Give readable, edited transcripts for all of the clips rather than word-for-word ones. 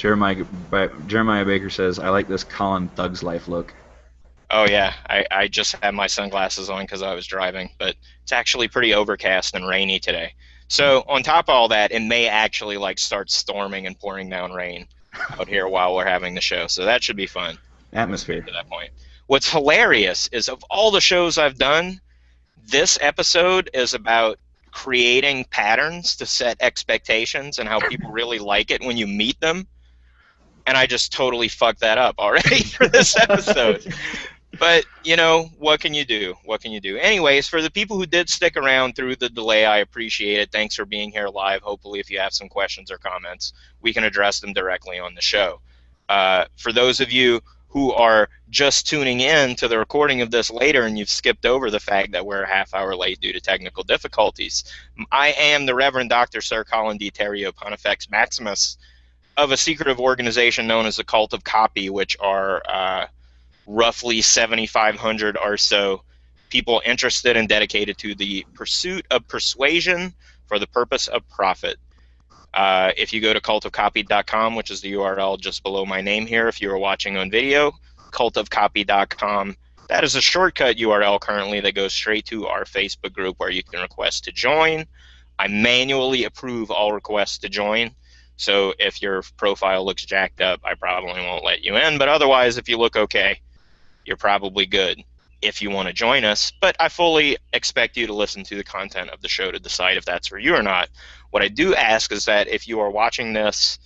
Jeremiah Baker says, "I like this Colin Thug's Life look." Oh yeah, I just had my sunglasses on because I was driving, but it's actually pretty overcast and rainy today. So on top of all that, it may actually like start storming and pouring down rain out here while we're having the show. So that should be fun once we get Atmosphere. to that point. What's hilarious is of all the shows I've done, this episode is about creating patterns to set expectations and how people really like it when you meet them. And I just totally fucked that up already for this episode. But, you know, what can you do? What can you do? Anyways, for the people who did stick around through the delay, I appreciate it. Thanks for being here live. Hopefully, if you have some questions or comments, we can address them directly on the show. For those of you who are just tuning in to the recording of this later and you've skipped over the fact that we're a half hour late due to technical difficulties, I am the Reverend Dr. Sir Colin D. Terrio Pontifex Maximus of a secretive organization known as the Cult of Copy, which are roughly 7,500 or so people interested and dedicated to the pursuit of persuasion for the purpose of profit. If you go to cultofcopy.com, which is the URL just below my name here, if you are watching on video, cultofcopy.com, that is a shortcut URL currently that goes straight to our Facebook group where you can request to join. I manually approve all requests to join. So if your profile looks jacked up, I probably won't let you in. But otherwise, if you look okay, you're probably good if you want to join us. But I fully expect you to listen to the content of the show to decide if that's for you or not. What I do ask is that if you are watching this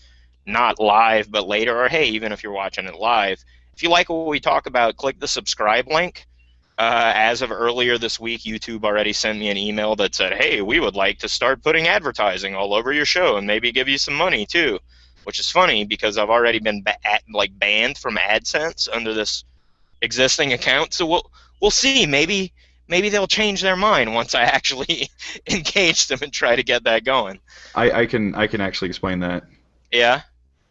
not live but later, or hey, even if you're watching it live, if you like what we talk about, click the subscribe link. As of earlier this week, YouTube already sent me an email that said, hey, we would like to start putting advertising all over your show and maybe give you some money too, which is funny because I've already been banned from AdSense under this existing account. So we'll see. Maybe they'll change their mind once I actually engage them and try to get that going. I can actually explain that. Yeah.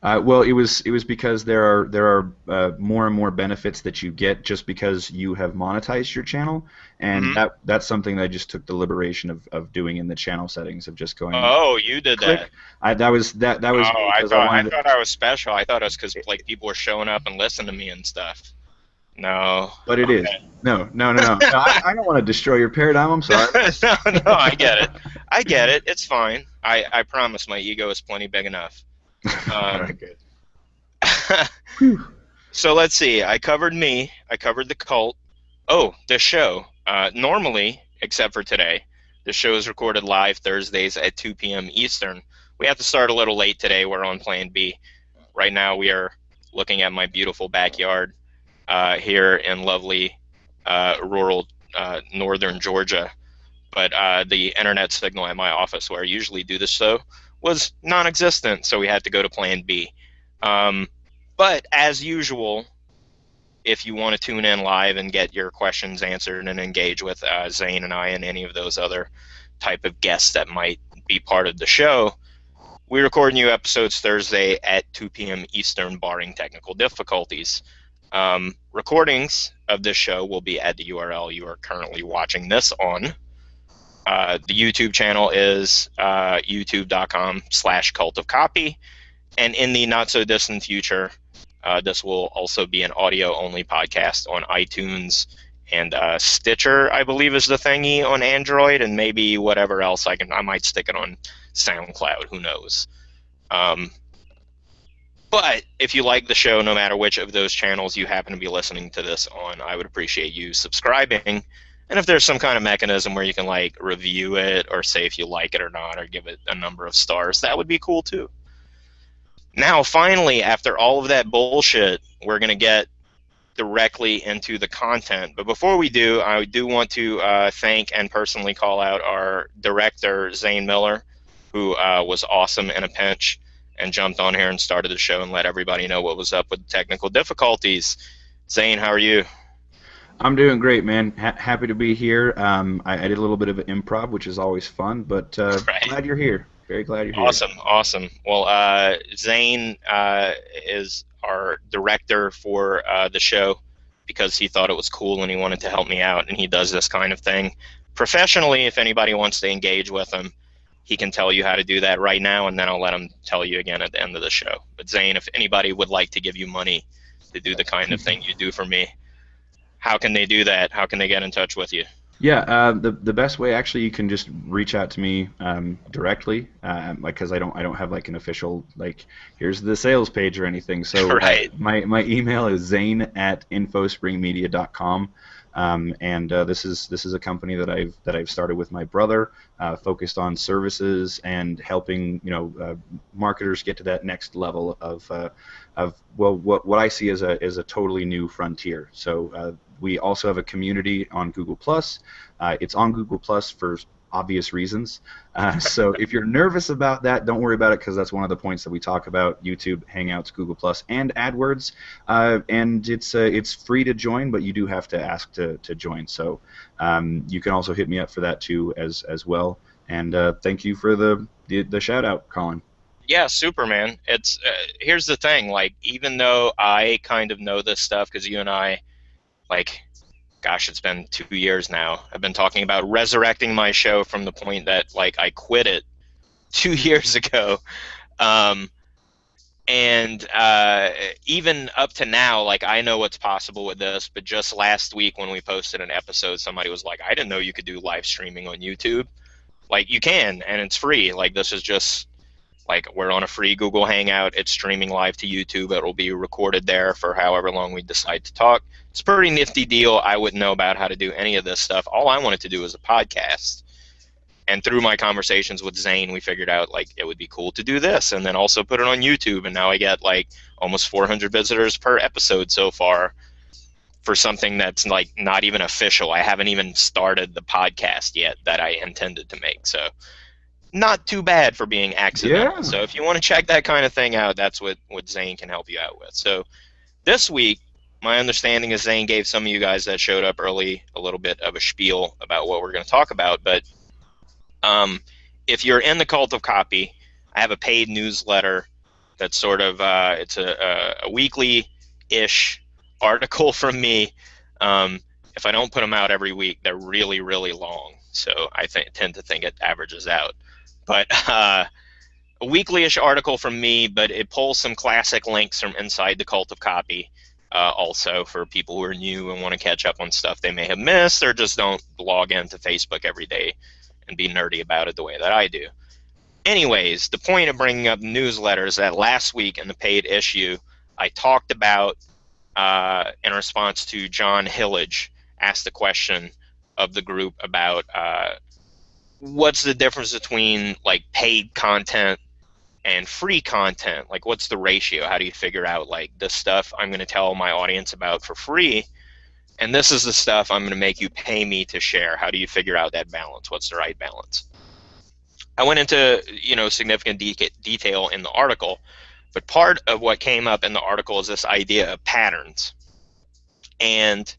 Well, it was because there are more and more benefits that you get just because you have monetized your channel, and Hmm. that's something that I just took the liberation of doing in the channel settings of just going Oh, you did that. click. That was Oh, me I because I thought I wanted. thought I was special. I thought it was because like people were showing up and listening to me and stuff. No. But it is. Okay. No, no, no, no. No, I don't want to destroy your paradigm. I'm sorry. No, no, I get it. I get it. It's fine. I promise my ego is plenty big enough. All Um, right, good. Whew. so let's see. I covered me. I covered the cult. Oh, the show. Normally, except for today, the show is recorded live Thursdays at 2 p.m. Eastern. We have to start a little late today. We're on Plan B. Right now, we are looking at my beautiful backyard here in lovely rural northern Georgia. But the internet signal at my office, where I usually do this show, was non-existent, so we had to go to Plan B. Um, but as usual, if you want to tune in live and get your questions answered and engage with Zane and I and any of those other type of guests that might be part of the show, we record new episodes Thursday at 2 p.m. Eastern, barring technical difficulties. Recordings of this show will be at the URL you are currently watching this on. The YouTube channel is youtube.com/cultofcopy. And in the not so distant future, this will also be an audio only podcast on iTunes and Stitcher, I believe is the thingy on Android, and maybe whatever else I might stick it on SoundCloud, who knows. Um, but if you like the show, no matter which of those channels you happen to be listening to this on, I would appreciate you subscribing. And if there's some kind of mechanism where you can like review it or say if you like it or not or give it a number of stars, that would be cool too. Now, finally, after all of that bullshit, we're going to get directly into the content. But before we do, I do want to thank and personally call out our director, Zane Miller, who was awesome in a pinch and jumped on here and started the show and let everybody know what was up with the technical difficulties. Zane, how are you? I'm doing great, man. Happy to be here. I did a little bit of improv, which is always fun, but Right. glad you're here. Very glad you're here. Awesome, awesome. Well, Zane is our director for the show because he thought it was cool and he wanted to help me out, and he does this kind of thing professionally if anybody wants to engage with him. he can tell you how to do that right now, and then I'll let him tell you again at the end of the show. But Zane, if anybody would like to give you money to do the kind of thing you do for me, how can they do that? How can they get in touch with you? Yeah, the best way actually, you can just reach out to me directly, like because I don't have like an official like here's the sales page or anything. So Right. my email is zane@infospringmedia.com, and this is a company that I've started with my brother, focused on services and helping marketers get to that next level of well what I see as a totally new frontier. So we also have a community on Google Plus. It's on Google Plus for obvious reasons. So if you're nervous about that, don't worry about it, because that's one of the points that we talk about: YouTube, Hangouts, Google Plus, and AdWords. And it's free to join, but you do have to ask to join. So you can also hit me up for that too as well. And thank you for the shout out, Colin. Yeah, Superman. It's here's the thing. Like, even though I kind of know this stuff because you and I, like, gosh, it's been 2 years now. I've been talking about resurrecting my show from the point that like I quit it 2 years ago. Um, and even up to now, like, I know what's possible with this. But just last week when we posted an episode, somebody was like, "I didn't know you could do live streaming on YouTube." Like, you can, and it's free. Like, this is just like, we're on a free Google Hangout. It's streaming live to YouTube. It'll be recorded there for however long we decide to talk. It's a pretty nifty deal. I wouldn't know about how to do any of this stuff. All I wanted to do was a podcast. And through my conversations with Zane, we figured out like it would be cool to do this and then also put it on YouTube. And now I get like almost 400 visitors per episode so far for something that's like not even official. I haven't even started the podcast yet that I intended to make. So not too bad for being accidental. Yeah. So if you want to check that kind of thing out, that's what Zane can help you out with. So this week, my understanding is Zane gave some of you guys that showed up early a little bit of a spiel about what we're going to talk about. But if you're in the Cult of Copy, I have a paid newsletter that's sort of it's a weekly-ish article from me. If I don't put them out every week, they're really, really long. So I tend to think it averages out. But a weekly-ish article from me, but it pulls some classic links from inside the Cult of Copy, also for people who are new and want to catch up on stuff they may have missed or just don't log into Facebook every day and be nerdy about it the way that I do. Anyways, the point of bringing up newsletters is that last week in the paid issue, I talked about, in response to John Hillage, asked the question of the group about what's the difference between like paid content and free content? Like, what's the ratio? How do you figure out like this stuff I'm going to tell my audience about for free, and this is the stuff I'm going to make you pay me to share? How do you figure out that balance? What's the right balance? I went into significant detail in the article, but part of what came up in the article is this idea of patterns. And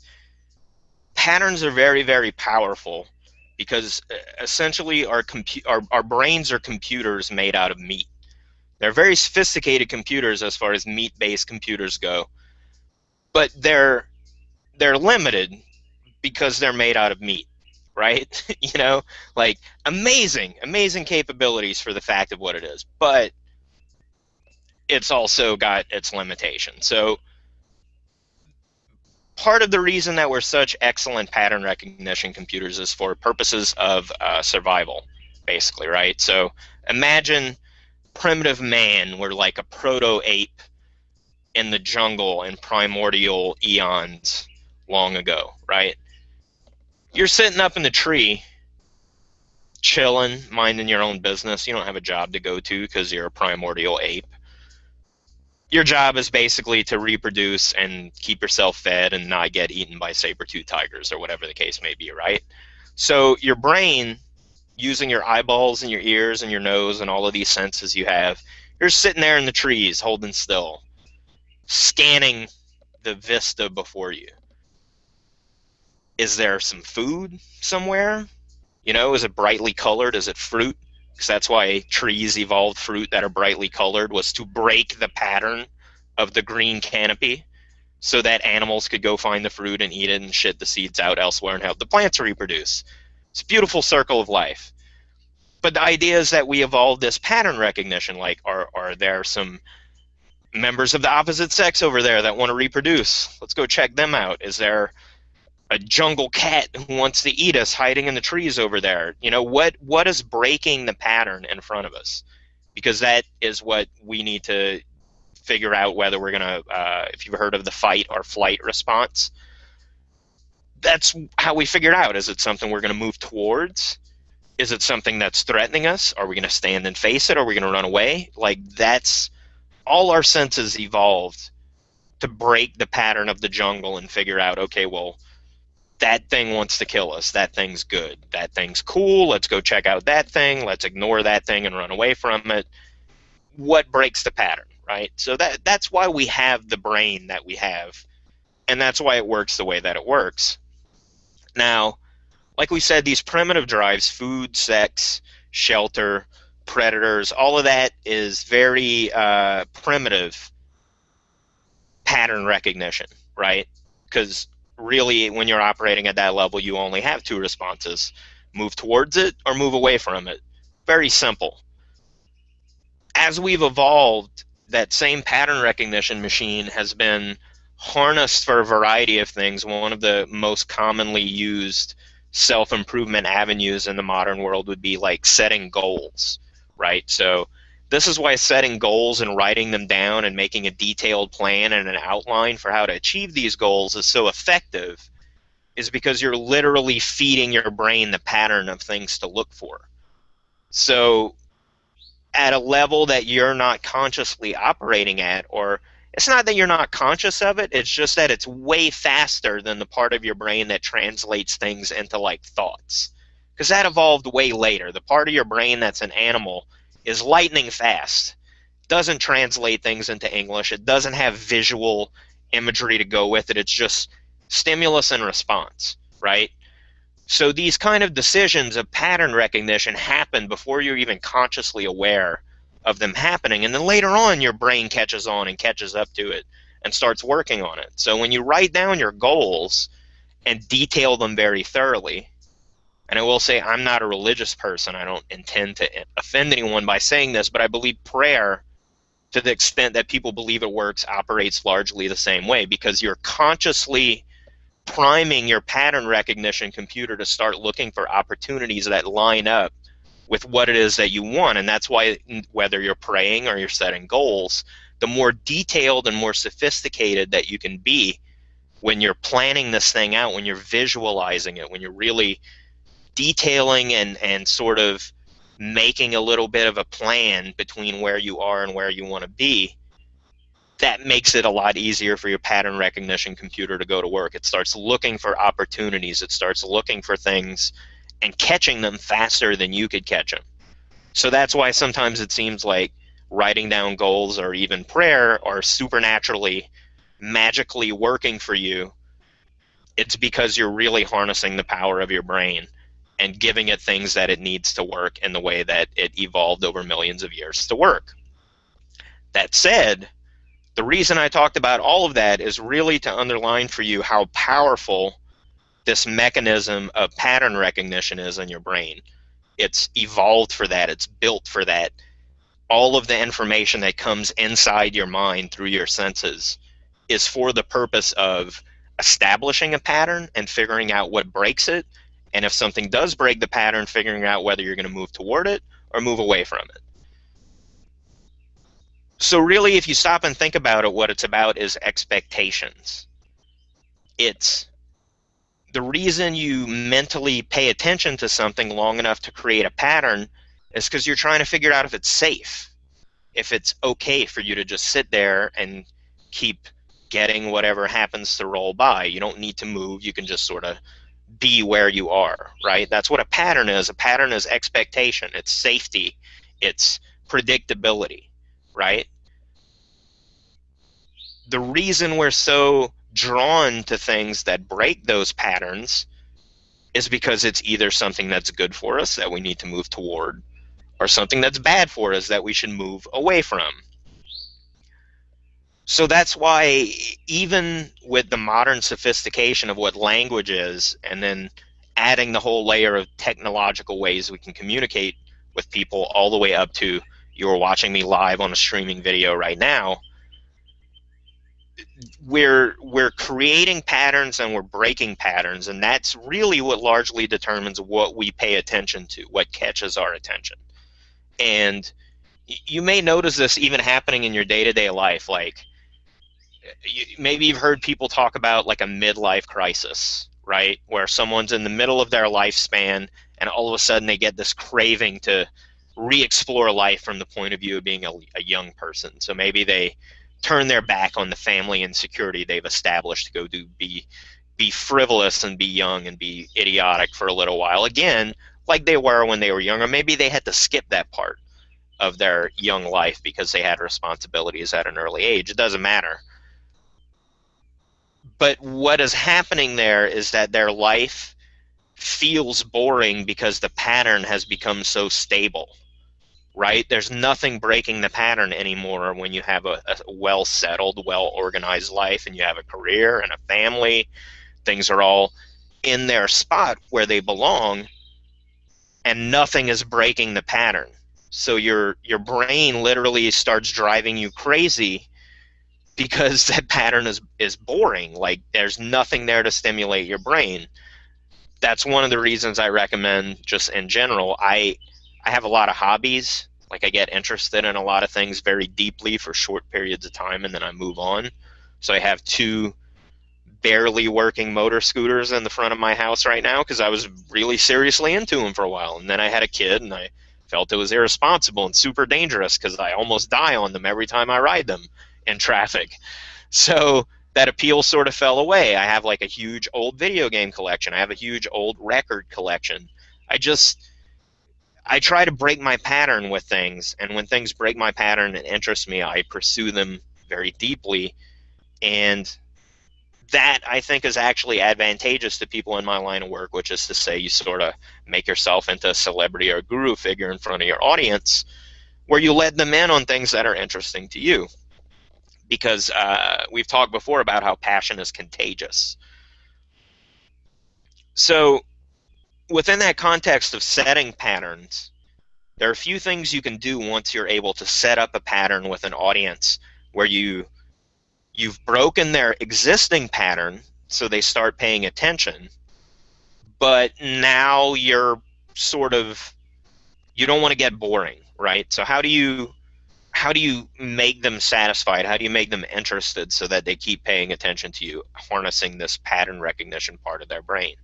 patterns are very, very powerful because essentially our brains are computers made out of meat. They're very sophisticated computers as far as meat-based computers go, but they're limited because they're made out of meat, right? Like, amazing capabilities for the fact of what it is, but it's also got its limitations. So part of the reason that we're such excellent pattern recognition computers is for purposes of survival, basically, right? So imagine primitive man were like a proto-ape in the jungle in primordial eons long ago, right? You're sitting up in the tree, chilling, minding your own business. You don't have a job to go to because you're a primordial ape. Your job is basically to reproduce and keep yourself fed and not get eaten by saber-toothed tigers or whatever the case may be, right? So your brain, using your eyeballs and your ears and your nose and all of these senses you have, you're sitting there in the trees holding still, scanning the vista before you. Is there some food somewhere? Is it brightly colored? Is it fruit? Because that's why trees evolved fruit that are brightly colored, was to break the pattern of the green canopy so that animals could go find the fruit and eat it and shit the seeds out elsewhere and help the plants reproduce. It's a beautiful circle of life. But the idea is that we evolved this pattern recognition. Like, are there some members of the opposite sex over there that want to reproduce? Let's go check them out. Is there a jungle cat who wants to eat us hiding in the trees over there? You know, what is breaking the pattern in front of us? Because that is what we need to figure out, whether we're going to, if you've heard of the fight or flight response, that's how we figure it out. Is it something we're going to move towards? Is it something that's threatening us? Are we going to stand and face it? Or are we going to run away? Like, that's all our senses evolved to break the pattern of the jungle and figure out, okay, well, that thing wants to kill us. That thing's good. That thing's cool. Let's go check out that thing. Let's ignore that thing and run away from it. What breaks the pattern, right? So that's why we have the brain that we have, and that's why it works the way that it works. Now, like we said, these primitive drives, food, sex, shelter, predators, all of that is very primitive pattern recognition, right? Because really, when you're operating at that level, you only have two responses: move towards it or move away from it. Very simple. As we've evolved, that same pattern recognition machine has been harnessed for a variety of things. One of the most commonly used self-improvement avenues in the modern world would be like setting goals, right? So this is why setting goals and writing them down and making a detailed plan and an outline for how to achieve these goals is so effective, is because you're literally feeding your brain the pattern of things to look for. So at a level that you're not consciously operating at, or it's not that you're not conscious of it, it's just that it's way faster than the part of your brain that translates things into like thoughts. Because that evolved way later. The part of your brain that's an animal is lightning fast. Doesn't translate things into English. It doesn't have visual imagery to go with it. It's just stimulus and response, right? So these kind of decisions of pattern recognition happen before you're even consciously aware of them happening. And then later on, your brain catches on and catches up to it and starts working on it. So when you write down your goals and detail them very thoroughly, and I will say I'm not a religious person. I don't intend to offend anyone by saying this, but I believe prayer, to the extent that people believe it works, operates largely the same way, because you're consciously priming your pattern recognition computer to start looking for opportunities that line up with what it is that you want. And that's why, whether you're praying or you're setting goals, the more detailed and more sophisticated that you can be when you're planning this thing out, when you're visualizing it, when you're really detailing and sort of making a little bit of a plan between where you are and where you want to be, that makes it a lot easier for your pattern recognition computer to go to work. It starts looking for opportunities. It starts looking for things and catching them faster than you could catch them. So that's why sometimes it seems like writing down goals or even prayer are supernaturally, magically working for you. It's because you're really harnessing the power of your brain and giving it things that it needs to work in the way that it evolved over millions of years to work. That said, the reason I talked about all of that is really to underline for you how powerful this mechanism of pattern recognition is in your brain. It's evolved for that. It's built for that. All of the information that comes inside your mind through your senses is for the purpose of establishing a pattern and figuring out what breaks it. And if something does break the pattern, figuring out whether you're going to move toward it or move away from it. So really, if you stop and think about it, what it's about is expectations. It's the reason you mentally pay attention to something long enough to create a pattern is because you're trying to figure out if it's safe, if it's okay for you to just sit there and keep getting whatever happens to roll by. You don't need to move. You can just sort of be where you are, right? That's what a pattern is. A pattern is expectation. It's safety. It's predictability, right? The reason we're so drawn to things that break those patterns is because it's either something that's good for us that we need to move toward, or something that's bad for us that we should move away from. So that's why, even with the modern sophistication of what language is, and then adding the whole layer of technological ways we can communicate with people all the way up to you're watching me live on a streaming video right now. We're creating patterns and we're breaking patterns, and that's really what largely determines what we pay attention to, what catches our attention. And you may notice this even happening in your day-to-day life. Like, maybe you've heard people talk about like a midlife crisis, right? Where someone's in the middle of their lifespan and all of a sudden they get this craving to re-explore life from the point of view of being a young person. So maybe they turn their back on the family and security they've established to go be frivolous and be young and be idiotic for a little while again, like they were when they were younger. Maybe they had to skip that part of their young life because they had responsibilities at an early age. It doesn't matter. But what is happening there is that their life feels boring because the pattern has become so stable, right? There's nothing breaking the pattern anymore when you have a well-settled, well-organized life and you have a career and a family. Things are all in their spot where they belong, and nothing is breaking the pattern. So your brain literally starts driving you crazy because that pattern is boring. Like, there's nothing there to stimulate your brain. That's one of the reasons I recommend, just in general, I have a lot of hobbies. Like, I get interested in a lot of things very deeply for short periods of time, and then I move on. So I have 2 barely working motor scooters in the front of my house right now because I was really seriously into them for a while. And then I had a kid, and I felt it was irresponsible and super dangerous because I almost die on them every time I ride them in traffic. So that appeal sort of fell away. I have like a huge old video game collection. I have a huge old record collection. I try to break my pattern with things, and when things break my pattern and interest me, I pursue them very deeply. And that, I think, is actually advantageous to people in my line of work, which is to say you sort of make yourself into a celebrity or a guru figure in front of your audience where you let them in on things that are interesting to you. Because we've talked before about how passion is contagious. So within that context of setting patterns, there are a few things you can do once you're able to set up a pattern with an audience where you've broken their existing pattern so they start paying attention, but now you don't want to get boring, right? So how do you make them satisfied? How do you make them interested so that they keep paying attention to you, harnessing this pattern recognition part of their brain?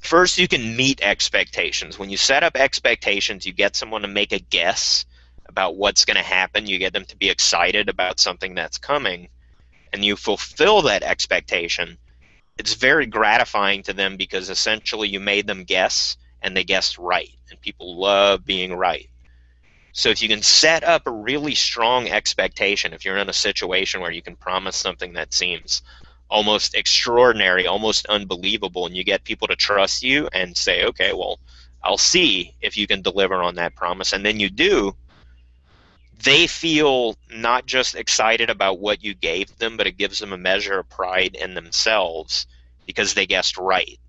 First, you can meet expectations. When you set up expectations, you get someone to make a guess about what's going to happen. You get them to be excited about something that's coming, and you fulfill that expectation. It's very gratifying to them because essentially you made them guess, and they guessed right. And people love being right. So if you can set up a really strong expectation, if you're in a situation where you can promise something that seems almost extraordinary, almost unbelievable, and you get people to trust you and say, okay, well, I'll see if you can deliver on that promise, and then you do, they feel not just excited about what you gave them, but it gives them a measure of pride in themselves because they guessed right.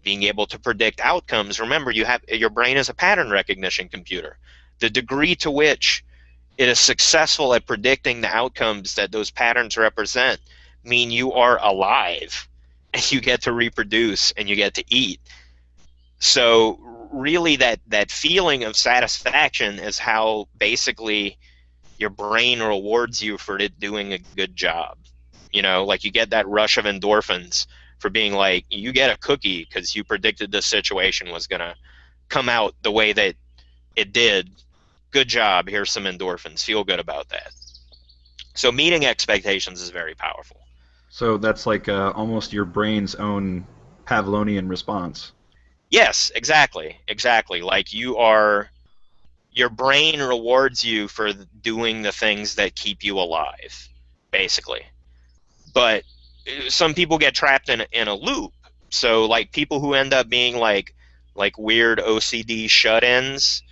Being able to predict outcomes, remember, your brain is a pattern recognition computer. The degree to which it is successful at predicting the outcomes that those patterns represent mean you are alive and you get to reproduce and you get to eat. So really that feeling of satisfaction is how basically your brain rewards you for it doing a good job. Like you get that rush of endorphins for being like, you get a cookie because you predicted this situation was going to come out the way that it did. Good job. Here's some endorphins. Feel good about that. So meeting expectations is very powerful. So that's like almost your brain's own Pavlovian response. Yes, exactly. Like your brain rewards you for doing the things that keep you alive, basically. But some people get trapped in a loop. So like people who end up being like weird OCD shut-ins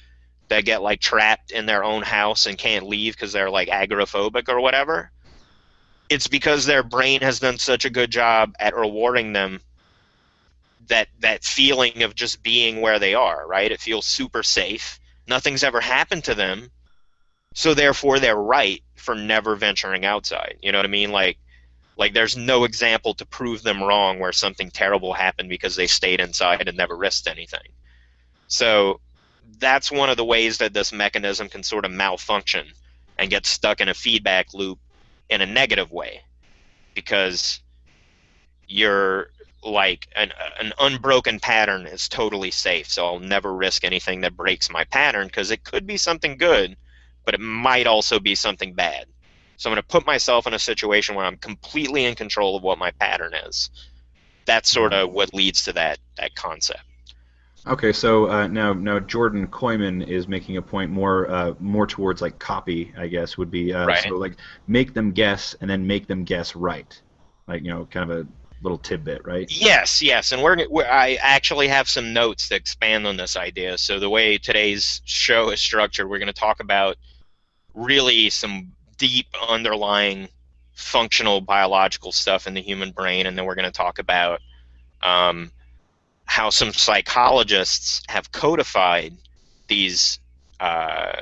that get like trapped in their own house and can't leave because they're like agoraphobic or whatever, it's because their brain has done such a good job at rewarding them that feeling of just being where they are, right? It feels super safe. Nothing's ever happened to them, so therefore they're right for never venturing outside. You know what I mean? Like there's no example to prove them wrong where something terrible happened because they stayed inside and never risked anything. So that's one of the ways that this mechanism can sort of malfunction and get stuck in a feedback loop in a negative way, because you're like an unbroken pattern is totally safe. So I'll never risk anything that breaks my pattern because it could be something good, but it might also be something bad. So I'm going to put myself in a situation where I'm completely in control of what my pattern is. That's sort Yeah. of what leads to that concept. Okay, so now Jordan Koyman is making a point more towards like copy, I guess, would be so Right. like make them guess and then make them guess right, like kind of a little tidbit, right? Yes, yes, and I actually have some notes that expand on this idea. So the way today's show is structured, we're going to talk about really some deep underlying functional biological stuff in the human brain, and then we're going to talk about um, how some psychologists have codified these uh,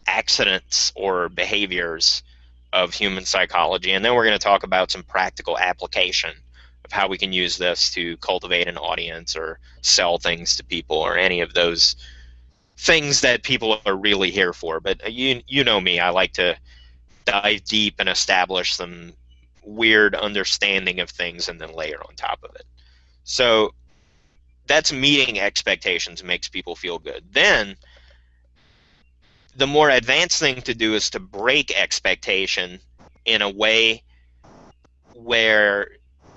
accidents or behaviors of human psychology, and then we're going to talk about some practical application of how we can use this to cultivate an audience or sell things to people or any of those things that people are really here for. But you know me, I like to dive deep and establish some weird understanding of things and then layer on top of it. So that's meeting expectations makes people feel good. Then the more advanced thing to do is to break expectation in a way where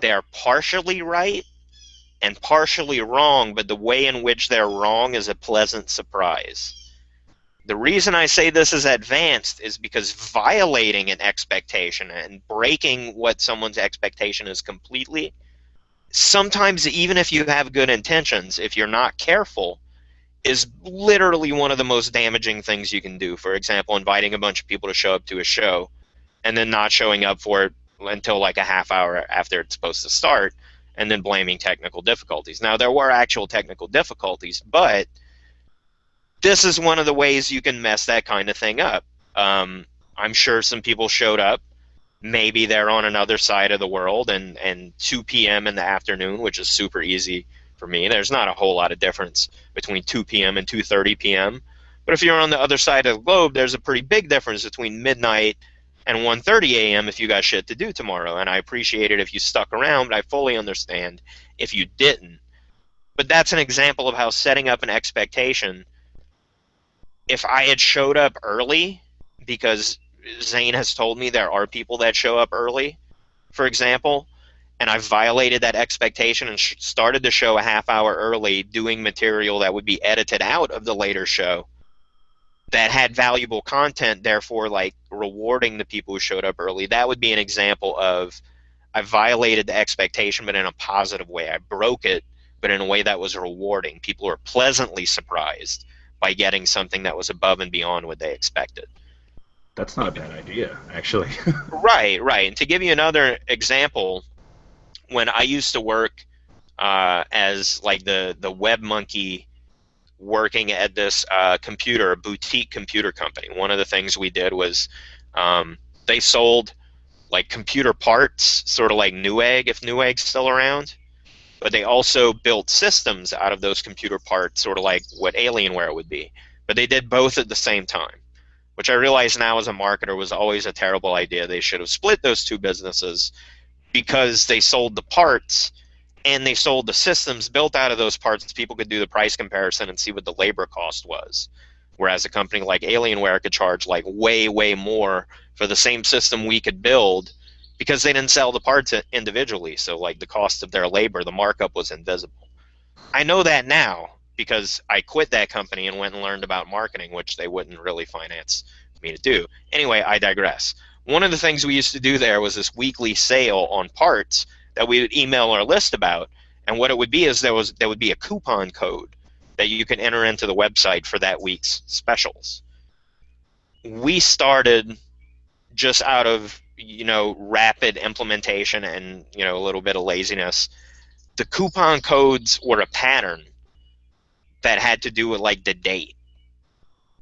they're partially right and partially wrong, but the way in which they're wrong is a pleasant surprise. The reason I say this is advanced is because violating an expectation and breaking what someone's expectation is completely, sometimes even if you have good intentions, if you're not careful, is literally one of the most damaging things you can do. For example, inviting a bunch of people to show up to a show and then not showing up for it until like a half hour after it's supposed to start, and then blaming technical difficulties. Now, there were actual technical difficulties, but this is one of the ways you can mess that kind of thing up. I'm sure some people showed up. Maybe they're on another side of the world, and 2 p.m. in the afternoon, which is super easy for me. There's not a whole lot of difference between 2 p.m. and 2:30 p.m. But if you're on the other side of the globe, there's a pretty big difference between midnight and 1:30 a.m. if you got shit to do tomorrow. And I appreciate it if you stuck around, but I fully understand if you didn't. But that's an example of how setting up an expectation, if I had showed up early, because Zane has told me there are people that show up early, for example, and I violated that expectation and started the show a half hour early, doing material that would be edited out of the later show that had valuable content, therefore like rewarding the people who showed up early. That would be an example of I violated the expectation, but in a positive way. I broke it, but in a way that was rewarding. People were pleasantly surprised by getting something that was above and beyond what they expected. That's not a bad idea, actually. Right, right. And to give you another example, when I used to work as like the web monkey working at this a boutique computer company, one of the things we did was they sold like computer parts, sort of like Newegg, if Newegg's still around. But they also built systems out of those computer parts, sort of like what Alienware would be. But they did both at the same time, which I realize now as a marketer was always a terrible idea. They should have split those two businesses because they sold the parts and they sold the systems built out of those parts. People could do the price comparison and see what the labor cost was. Whereas a company like Alienware could charge like way, way more for the same system we could build because they didn't sell the parts individually. So like the cost of their labor, the markup was invisible. I know that now because I quit that company and went and learned about marketing, which they wouldn't really finance me to do. Anyway, I digress. One of the things we used to do there was this weekly sale on parts that we would email our list about. And what it would be is there would be a coupon code that you can enter into the website for that week's specials. We started just out of rapid implementation and a little bit of laziness. The coupon codes were a pattern that had to do with like the date.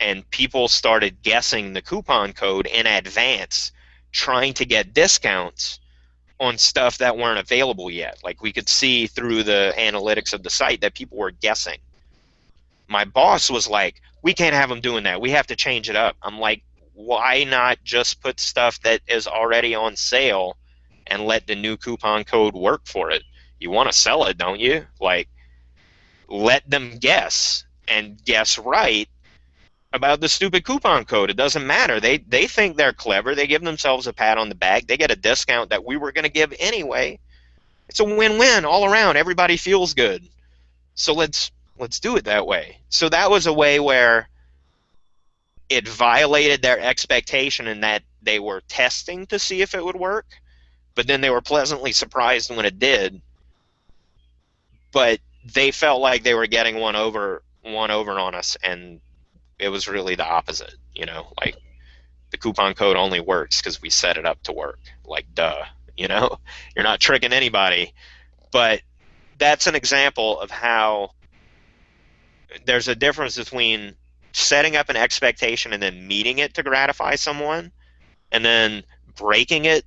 and people started guessing the coupon code in advance, trying to get discounts on stuff that weren't available yet. Like, we could see through the analytics of the site that people were guessing. My boss was like, we can't have them doing that. We have to change it up. I'm like, why not just put stuff that is already on sale and let the new coupon code work for it? You want to sell it, don't you? Like, let them guess and guess right about the stupid coupon code. It doesn't matter. They think they're clever. They give themselves a pat on the back. They get a discount that we were going to give anyway. It's a win-win all around. Everybody feels good. So let's do it that way. So that was a way where it violated their expectation in that they were testing to see if it would work, but then they were pleasantly surprised when it did. But they felt like they were getting one over on us, and it was really the opposite. Like, the coupon code only works because we set it up to work. Like, duh. You're not tricking anybody. But that's an example of how there's a difference between setting up an expectation and then meeting it to gratify someone, and then breaking it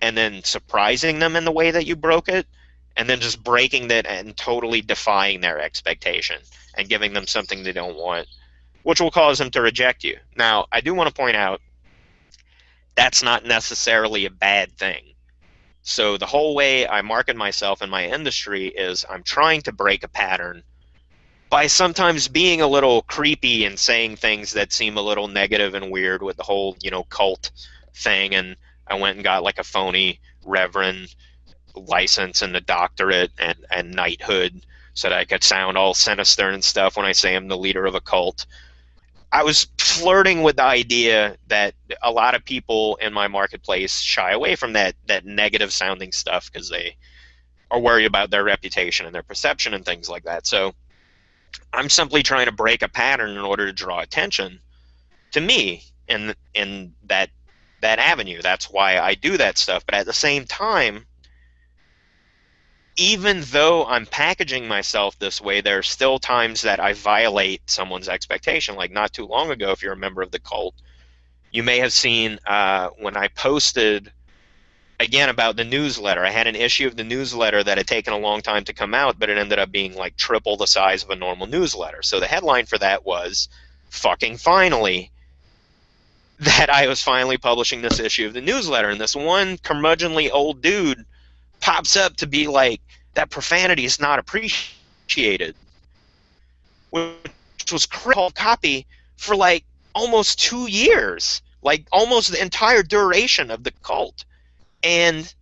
and then surprising them in the way that you broke it, and then just breaking that and totally defying their expectation and giving them something they don't want, which will cause them to reject you. Now, I do want to point out that's not necessarily a bad thing. So the whole way I market myself in my industry is I'm trying to break a pattern by sometimes being a little creepy and saying things that seem a little negative and weird with the whole, cult thing. And I went and got like a phony reverend license and a doctorate and knighthood so that I could sound all sinister and stuff when I say I'm the leader of a cult. I was flirting with the idea that a lot of people in my marketplace shy away from that negative sounding stuff because they are worried about their reputation and their perception and things like that. So I'm simply trying to break a pattern in order to draw attention to me in that avenue. That's why I do that stuff. But at the same time, even though I'm packaging myself this way, there are still times that I violate someone's expectation. Like, not too long ago, if you're a member of the cult, you may have seen when I posted again about the newsletter. I had an issue of the newsletter that had taken a long time to come out, but it ended up being like triple the size of a normal newsletter. So the headline for that was, fucking finally, that I was finally publishing this issue of the newsletter. And this one curmudgeonly old dude pops up to be like, that profanity is not appreciated, which was critical copy for like almost 2 years, like almost the entire duration of the cult. And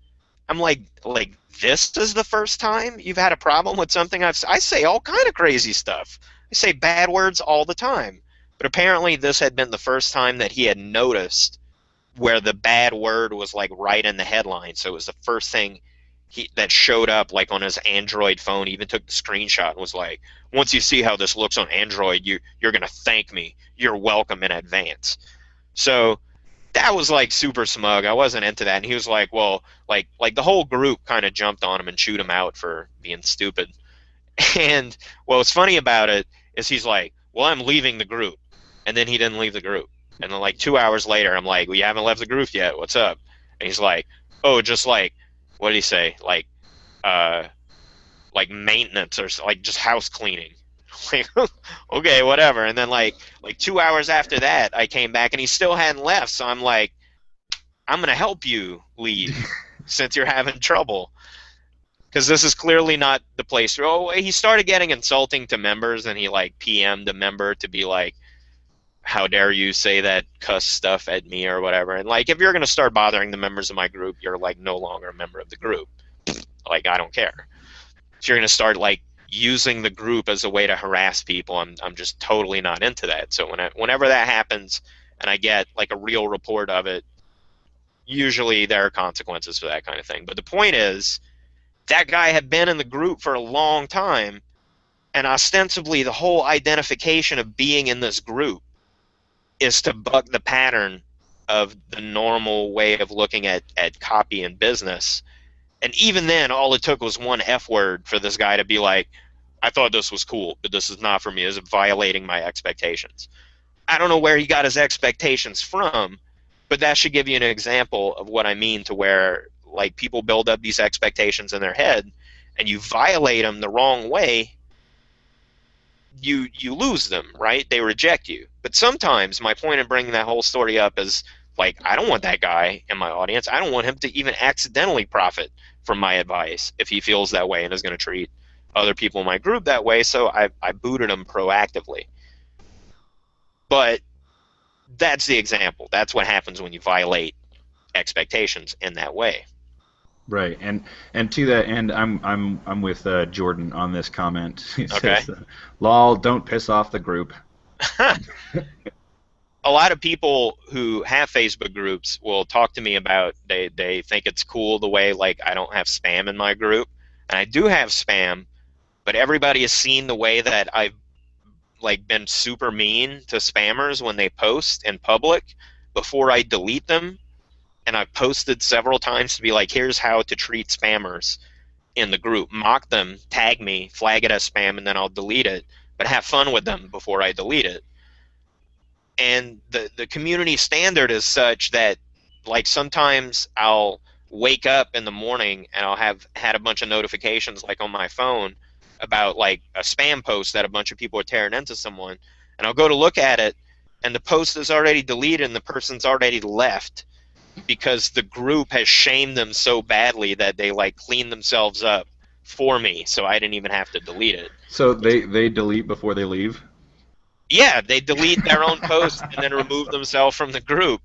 I'm like, this is the first time you've had a problem with something I say all kind of crazy stuff. I say bad words all the time. But apparently this had been the first time that he had noticed where the bad word was like right in the headline. So it was the first thing that showed up like on his Android phone. He even took the screenshot and was like, once you see how this looks on Android, you're going to thank me. You're welcome in advance. So that was like super smug. I wasn't into that. And he was like, well, like the whole group kind of jumped on him and chewed him out for being stupid. And what's funny about it is he's like, well, I'm leaving the group. And then he didn't leave the group. And then like 2 hours later, I'm like, well, you haven't left the group yet. What's up? And he's like, oh, just like, what did he say? Like maintenance or like just house cleaning. Like, okay, whatever. And then like 2 hours after that, I came back and he still hadn't left. So I'm like, I'm going to help you leave since you're having trouble. Because this is clearly not the place. Oh, he started getting insulting to members, and he like PM'd a member to be like, how dare you say that cuss stuff at me or whatever. And like, if you're going to start bothering the members of my group, you're like no longer a member of the group. Like, I don't care. If you're going to start like using the group as a way to harass people, I'm just totally not into that. So whenever that happens and I get like a real report of it, usually there are consequences for that kind of thing. But the point is, that guy had been in the group for a long time, and ostensibly the whole identification of being in this group is to buck the pattern of the normal way of looking at copy and business. And even then, all it took was one F word for this guy to be like, I thought this was cool, but this is not for me. This is violating my expectations. I don't know where he got his expectations from, but that should give you an example of what I mean, to where like people build up these expectations in their head and you violate them the wrong way, you lose them, right? They reject you. But sometimes my point in bringing that whole story up is like, I don't want that guy in my audience. I don't want him to even accidentally profit from my advice if he feels that way and is going to treat other people in my group that way. So I booted him proactively. But that's the example. That's what happens when you violate expectations in that way. Right, and to that end, I'm with Jordan on this comment. He Okay. says, "Lol, don't piss off the group." A lot of people who have Facebook groups will talk to me about they think it's cool the way like I don't have spam in my group. And I do have spam, but everybody has seen the way that I've like been super mean to spammers when they post in public before I delete them. And I've posted several times to be like, here's how to treat spammers in the group. Mock them, tag me, flag it as spam, and then I'll delete it. But have fun with them before I delete it. And the community standard is such that like sometimes I'll wake up in the morning and I'll have had a bunch of notifications like on my phone about like a spam post that a bunch of people are tearing into someone, and I'll go to look at it and the post is already deleted and the person's already left because the group has shamed them so badly that they like clean themselves up for me, so I didn't even have to delete it. So they delete before they leave. Yeah, they delete their own post and then remove themselves from the group.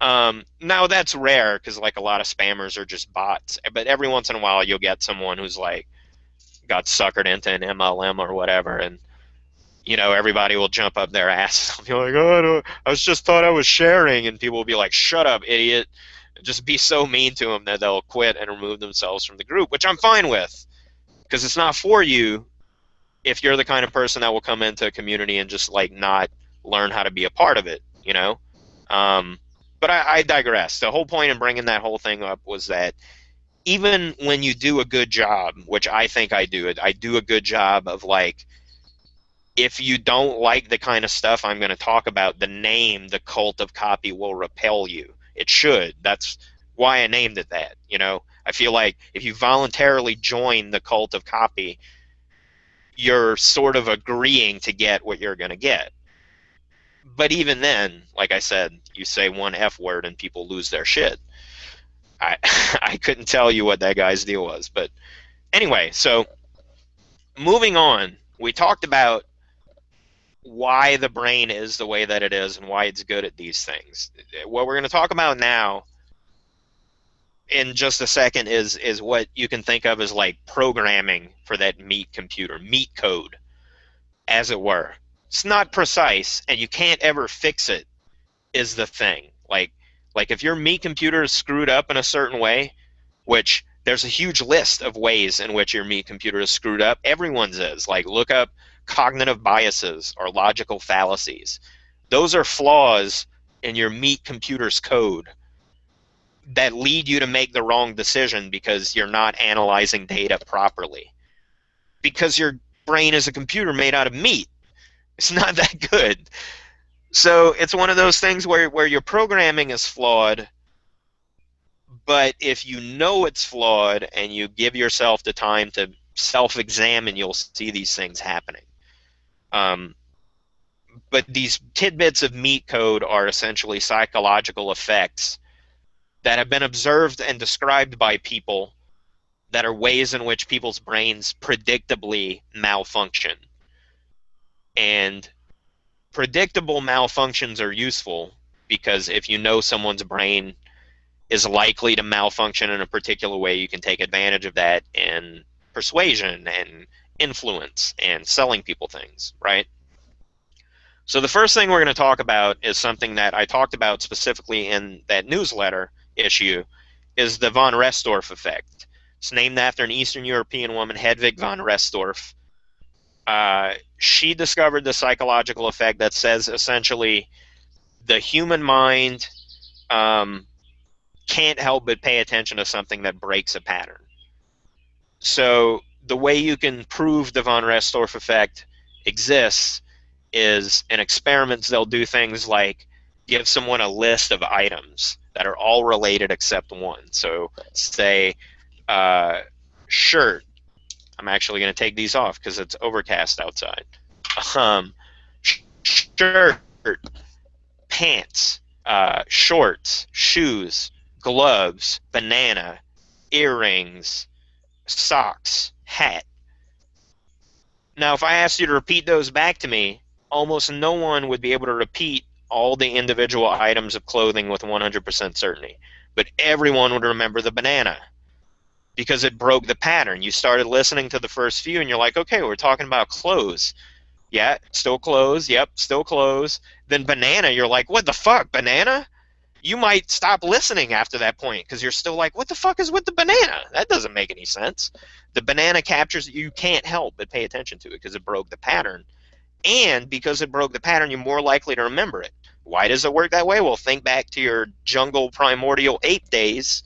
Now that's rare because like a lot of spammers are just bots, but every once in a while you'll get someone who's like got suckered into an MLM or whatever, and everybody will jump up their ass and be like, "Oh, I was just thought I was sharing," and people will be like, "Shut up, idiot!" And just be so mean to them that they'll quit and remove themselves from the group, which I'm fine with because it's not for you if you're the kind of person that will come into a community and just like not learn how to be a part of it, you know. Um, but I digress. The whole point in bringing that whole thing up was that even when you do a good job, which I think I do a good job of like, if you don't like the kind of stuff I'm going to talk about, the name, the cult of copy will repel you. It should. That's why I named it that. I feel like if you voluntarily join the cult of copy, you're sort of agreeing to get what you're going to get. But even then, like I said, you say one F word and people lose their shit. I I couldn't tell you what that guy's deal was, but anyway, so moving on, we talked about why the brain is the way that it is and why it's good at these things. What we're going to talk about now in just a second is what you can think of as like programming for that meat computer, meat code, as it were. It's not precise and you can't ever fix it is the thing. Like if your meat computer is screwed up in a certain way, which there's a huge list of ways in which your meat computer is screwed up. Everyone's is. Like look up cognitive biases or logical fallacies. Those are flaws in your meat computer's code that lead you to make the wrong decision because you're not analyzing data properly. Because your brain is a computer made out of meat. It's not that good. So it's one of those things where your programming is flawed, but if you know it's flawed and you give yourself the time to self-examine, you'll see these things happening. Um, but these tidbits of meat code are essentially psychological effects that have been observed and described by people that are ways in which people's brains predictably malfunction. And predictable malfunctions are useful because if you know someone's brain is likely to malfunction in a particular way, you can take advantage of that in persuasion and influence and selling people things, right? So the first thing we're going to talk about is something that I talked about specifically in that newsletter issue, is the von Restorff effect. It's named after an Eastern European woman, Hedwig von Restorff. She discovered the psychological effect that says essentially the human mind can't help but pay attention to something that breaks a pattern. So the way you can prove the von Restorff effect exists is in experiments they'll do things like give someone a list of items that are all related except one. So say uh, shirt. I'm actually going to take these off because it's overcast outside. Um, shirt, pants, shorts, shoes, gloves, banana, earrings, socks, hat. Now, if I asked you to repeat those back to me, almost no one would be able to repeat all the individual items of clothing with 100% certainty. But everyone would remember the banana because it broke the pattern. You started listening to the first few and you're like, okay, we're talking about clothes. Yeah, still clothes. Yep, still clothes. Then banana, you're like, what the fuck, banana? You might stop listening after that point because you're still like, what the fuck is with the banana? That doesn't make any sense. The banana captures, you can't help but pay attention to it because it broke the pattern. And because it broke the pattern, you're more likely to remember it. Why does it work that way? Well, think back to your jungle primordial ape days.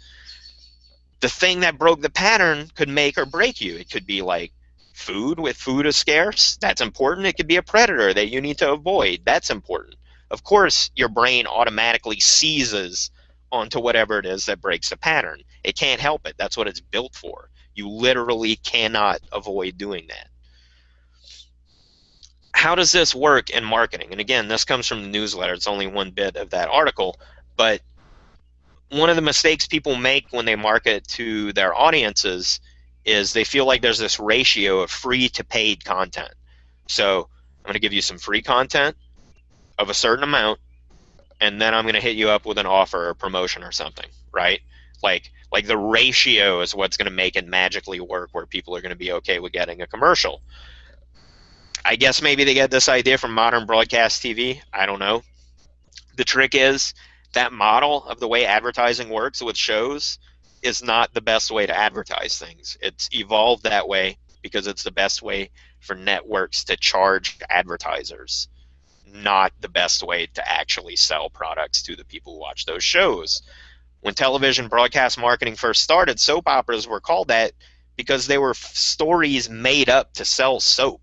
The thing that broke the pattern could make or break you. It could be like food, with food is scarce. That's important. It could be a predator that you need to avoid. That's important. Of course, your brain automatically seizes onto whatever it is that breaks the pattern. It can't help it. That's what it's built for. You literally cannot avoid doing that. How does this work in marketing? And again, this comes from the newsletter. It's only one bit of that article, but one of the mistakes people make when they market to their audiences is they feel like there's this ratio of free to paid content. So I'm going to give you some free content of a certain amount, and then I'm going to hit you up with an offer or promotion or something, right? Like the ratio is what's going to make it magically work where people are going to be okay with getting a commercial. I guess maybe they get this idea from modern broadcast TV. I don't know. The trick is that model of the way advertising works with shows is not the best way to advertise things. It's evolved that way because it's the best way for networks to charge advertisers, not the best way to actually sell products to the people who watch those shows. When television broadcast marketing first started, soap operas were called that because they were stories made up to sell soap.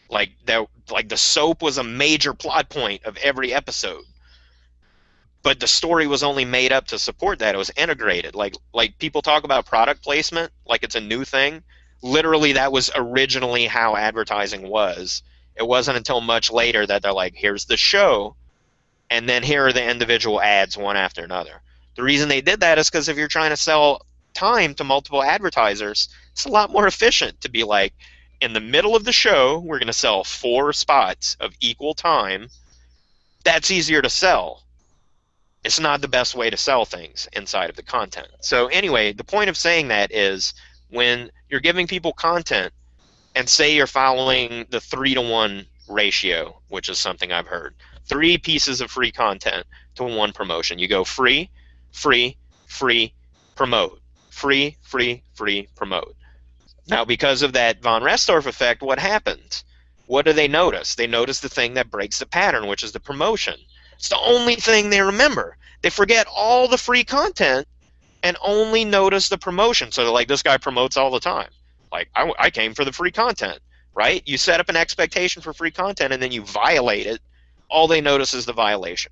Like the soap was a major plot point of every episode, but the story was only made up to support that. It was integrated. Like people talk about product placement like it's a new thing. Literally, that was originally how advertising was. It wasn't until much later that they're like, here's the show, and then here are the individual ads one after another. The reason they did that is because if you're trying to sell time to multiple advertisers, it's a lot more efficient to be like, in the middle of the show, we're going to sell 4 spots of equal time. That's easier to sell. It's not the best way to sell things inside of the content. So anyway, the point of saying that is when you're giving people content and say you're following the 3-to-1 ratio, which is something I've heard, 3 pieces of free content to 1 promotion. You go free, free, free, promote. Free, free, free, promote. Now, because of that von Restorff effect, what happens? What do they notice? They notice the thing that breaks the pattern, which is the promotion. It's the only thing they remember. They forget all the free content and only notice the promotion. So they're like, this guy promotes all the time. Like, I came for the free content, right? You set up an expectation for free content and then you violate it. All they notice is the violation.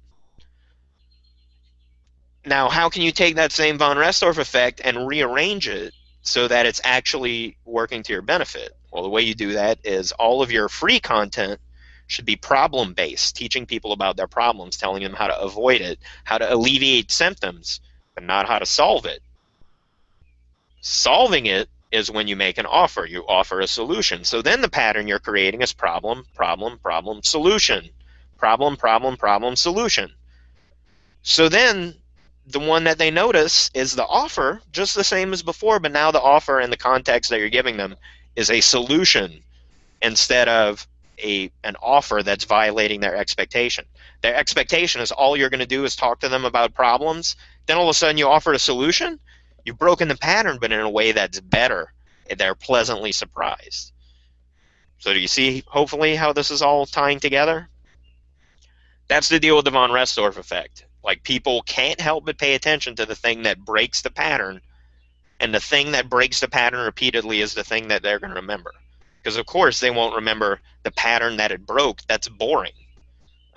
Now, how can you take that same von Restorff effect and rearrange it so that it's actually working to your benefit? Well, the way you do that is all of your free content should be problem-based, teaching people about their problems, telling them how to avoid it, how to alleviate symptoms, but not how to solve it. Solving it is when you make an offer. You offer a solution. So then the pattern you're creating is problem, problem, problem, solution. Problem, problem, problem, solution. So then the one that they notice is the offer, just the same as before, but now the offer in the context that you're giving them is a solution instead of an offer that's violating their expectation. Their expectation is all you're going to do is talk to them about problems. Then all of a sudden you offer a solution. You've broken the pattern, but in a way that's better. They're pleasantly surprised. So do you see, hopefully, how this is all tying together? That's the deal with the von Restorff effect. Like, people can't help but pay attention to the thing that breaks the pattern, and the thing that breaks the pattern repeatedly is the thing that they're going to remember. because of course they won't remember the pattern that it broke. That's boring.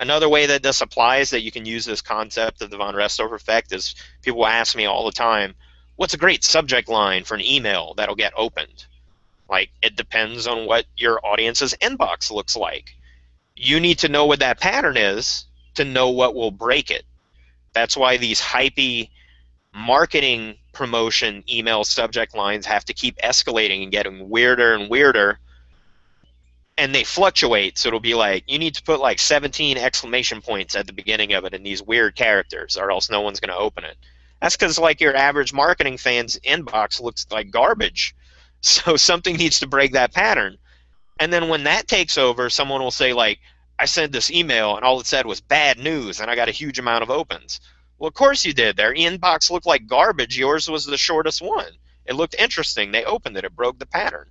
Another way that this applies, that you can use this concept of the von Restorff effect, is people ask me all the time, what's a great subject line for an email that'll get opened? Like, it depends on what your audience's inbox looks like. You need to know what that pattern is to know what will break it. That's why these hypey marketing promotion email subject lines have to keep escalating and getting weirder and weirder, and they fluctuate. So it'll be like, you need to put like 17 exclamation points at the beginning of it in these weird characters, or else no one's going to open it. That's because like your average marketing fan's inbox looks like garbage. So something needs to break that pattern. And then when that takes over, someone will say like, I sent this email and all it said was bad news and I got a huge amount of opens. Well, of course you did. Their inbox looked like garbage. Yours was the shortest one. It looked interesting. They opened it. It broke the pattern.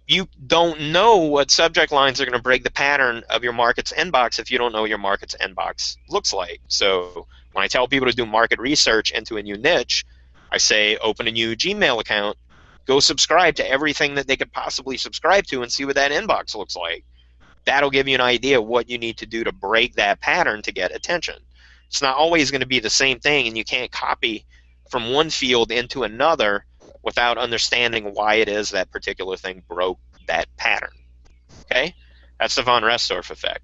You don't know what subject lines are going to break the pattern of your market's inbox if you don't know what your market's inbox looks like. So when I tell people to do market research into a new niche, I say open a new Gmail account, go subscribe to everything that they could possibly subscribe to and see what that inbox looks like. That'll give you an idea of what you need to do to break that pattern to get attention. It's not always going to be the same thing, and you can't copy from one field into another without understanding why it is that particular thing broke that pattern. Okay? That's the von Restorff effect.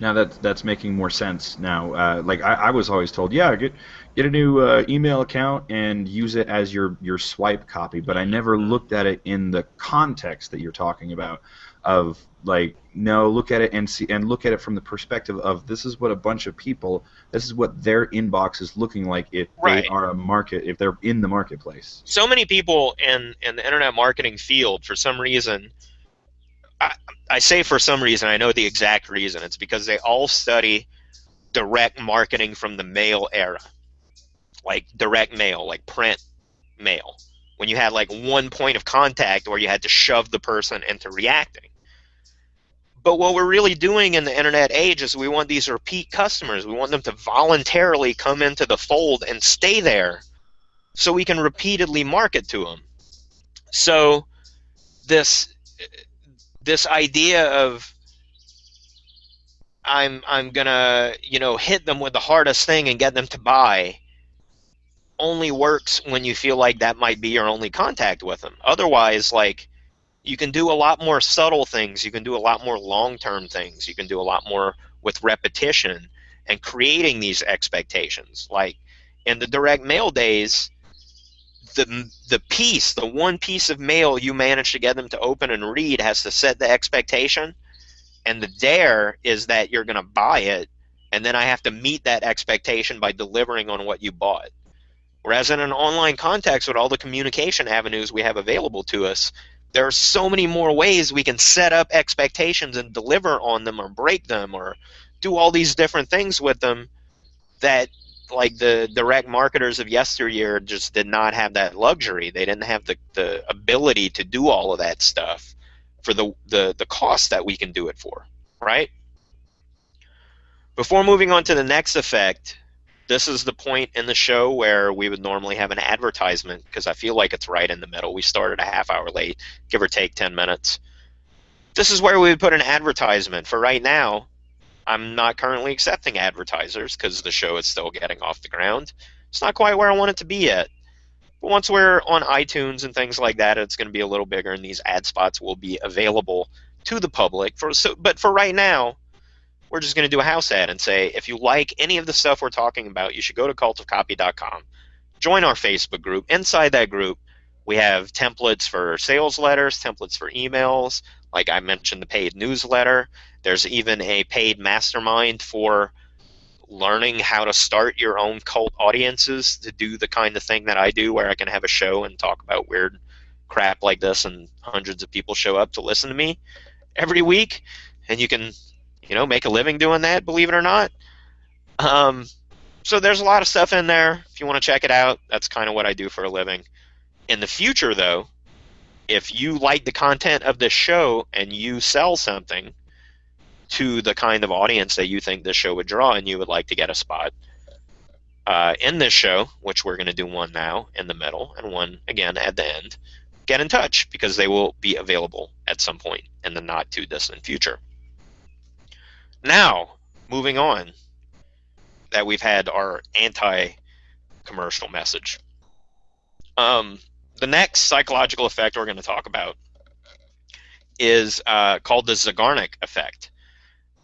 Now that's making more sense now. Like I was always told, yeah, get a new email account and use it as your swipe copy, but I never looked at it in the context that you're talking about. Of like, no, look at it and look at it from the perspective of this is what a bunch of people, this is what their inbox is looking like if Right. they are if they're in the marketplace. So many people in the internet marketing field, for some reason, I say for some reason, I know the exact reason. It's because they all study direct marketing from the mail era, like direct mail, like print mail, when you had like one point of contact where you had to shove the person into reacting. But what we're really doing in the internet age is we want these repeat customers. We want them to voluntarily come into the fold and stay there so we can repeatedly market to them. So this idea of I'm gonna hit them with the hardest thing and get them to buy only works when you feel like that might be your only contact with them. Otherwise, like, you can do a lot more subtle things. You can do a lot more long-term things. You can do a lot more with repetition and creating these expectations. Like in the direct mail days, the one piece of mail you manage to get them to open and read has to set the expectation, and the dare is that you're going to buy it, and then I have to meet that expectation by delivering on what you bought. Whereas in an online context with all the communication avenues we have available to us, there are so many more ways we can set up expectations and deliver on them or break them or do all these different things with them that, like, the direct marketers of yesteryear just did not have that luxury. They didn't have the ability to do all of that stuff for the cost that we can do it for, right? Before moving on to the next effect, this is the point in the show where we would normally have an advertisement, because I feel like it's right in the middle. We started a half hour late, give or take 10 minutes. This is where we would put an advertisement. For right now, I'm not currently accepting advertisers because the show is still getting off the ground. It's not quite where I want it to be yet. But once we're on iTunes and things like that, it's going to be a little bigger, and these ad spots will be available to the public. But for right now, we're just going to do a house ad and say, if you like any of the stuff we're talking about, you should go to cultofcopy.com. Join our Facebook group. Inside that group, we have templates for sales letters, templates for emails. Like I mentioned, the paid newsletter. There's even a paid mastermind for learning how to start your own cult audiences to do the kind of thing that I do, where I can have a show and talk about weird crap like this, and hundreds of people show up to listen to me every week, and you can make a living doing that, believe it or not. So there's a lot of stuff in there. If you want to check it out, that's kind of what I do for a living. In the future, though, if you like the content of this show and you sell something to the kind of audience that you think this show would draw, and you would like to get a spot in this show, which we're going to do one now in the middle and one again at the end, get in touch because they will be available at some point in the not too distant future. Now, moving on, that we've had our anti-commercial message. The next psychological effect we're going to talk about is called the Zeigarnik effect.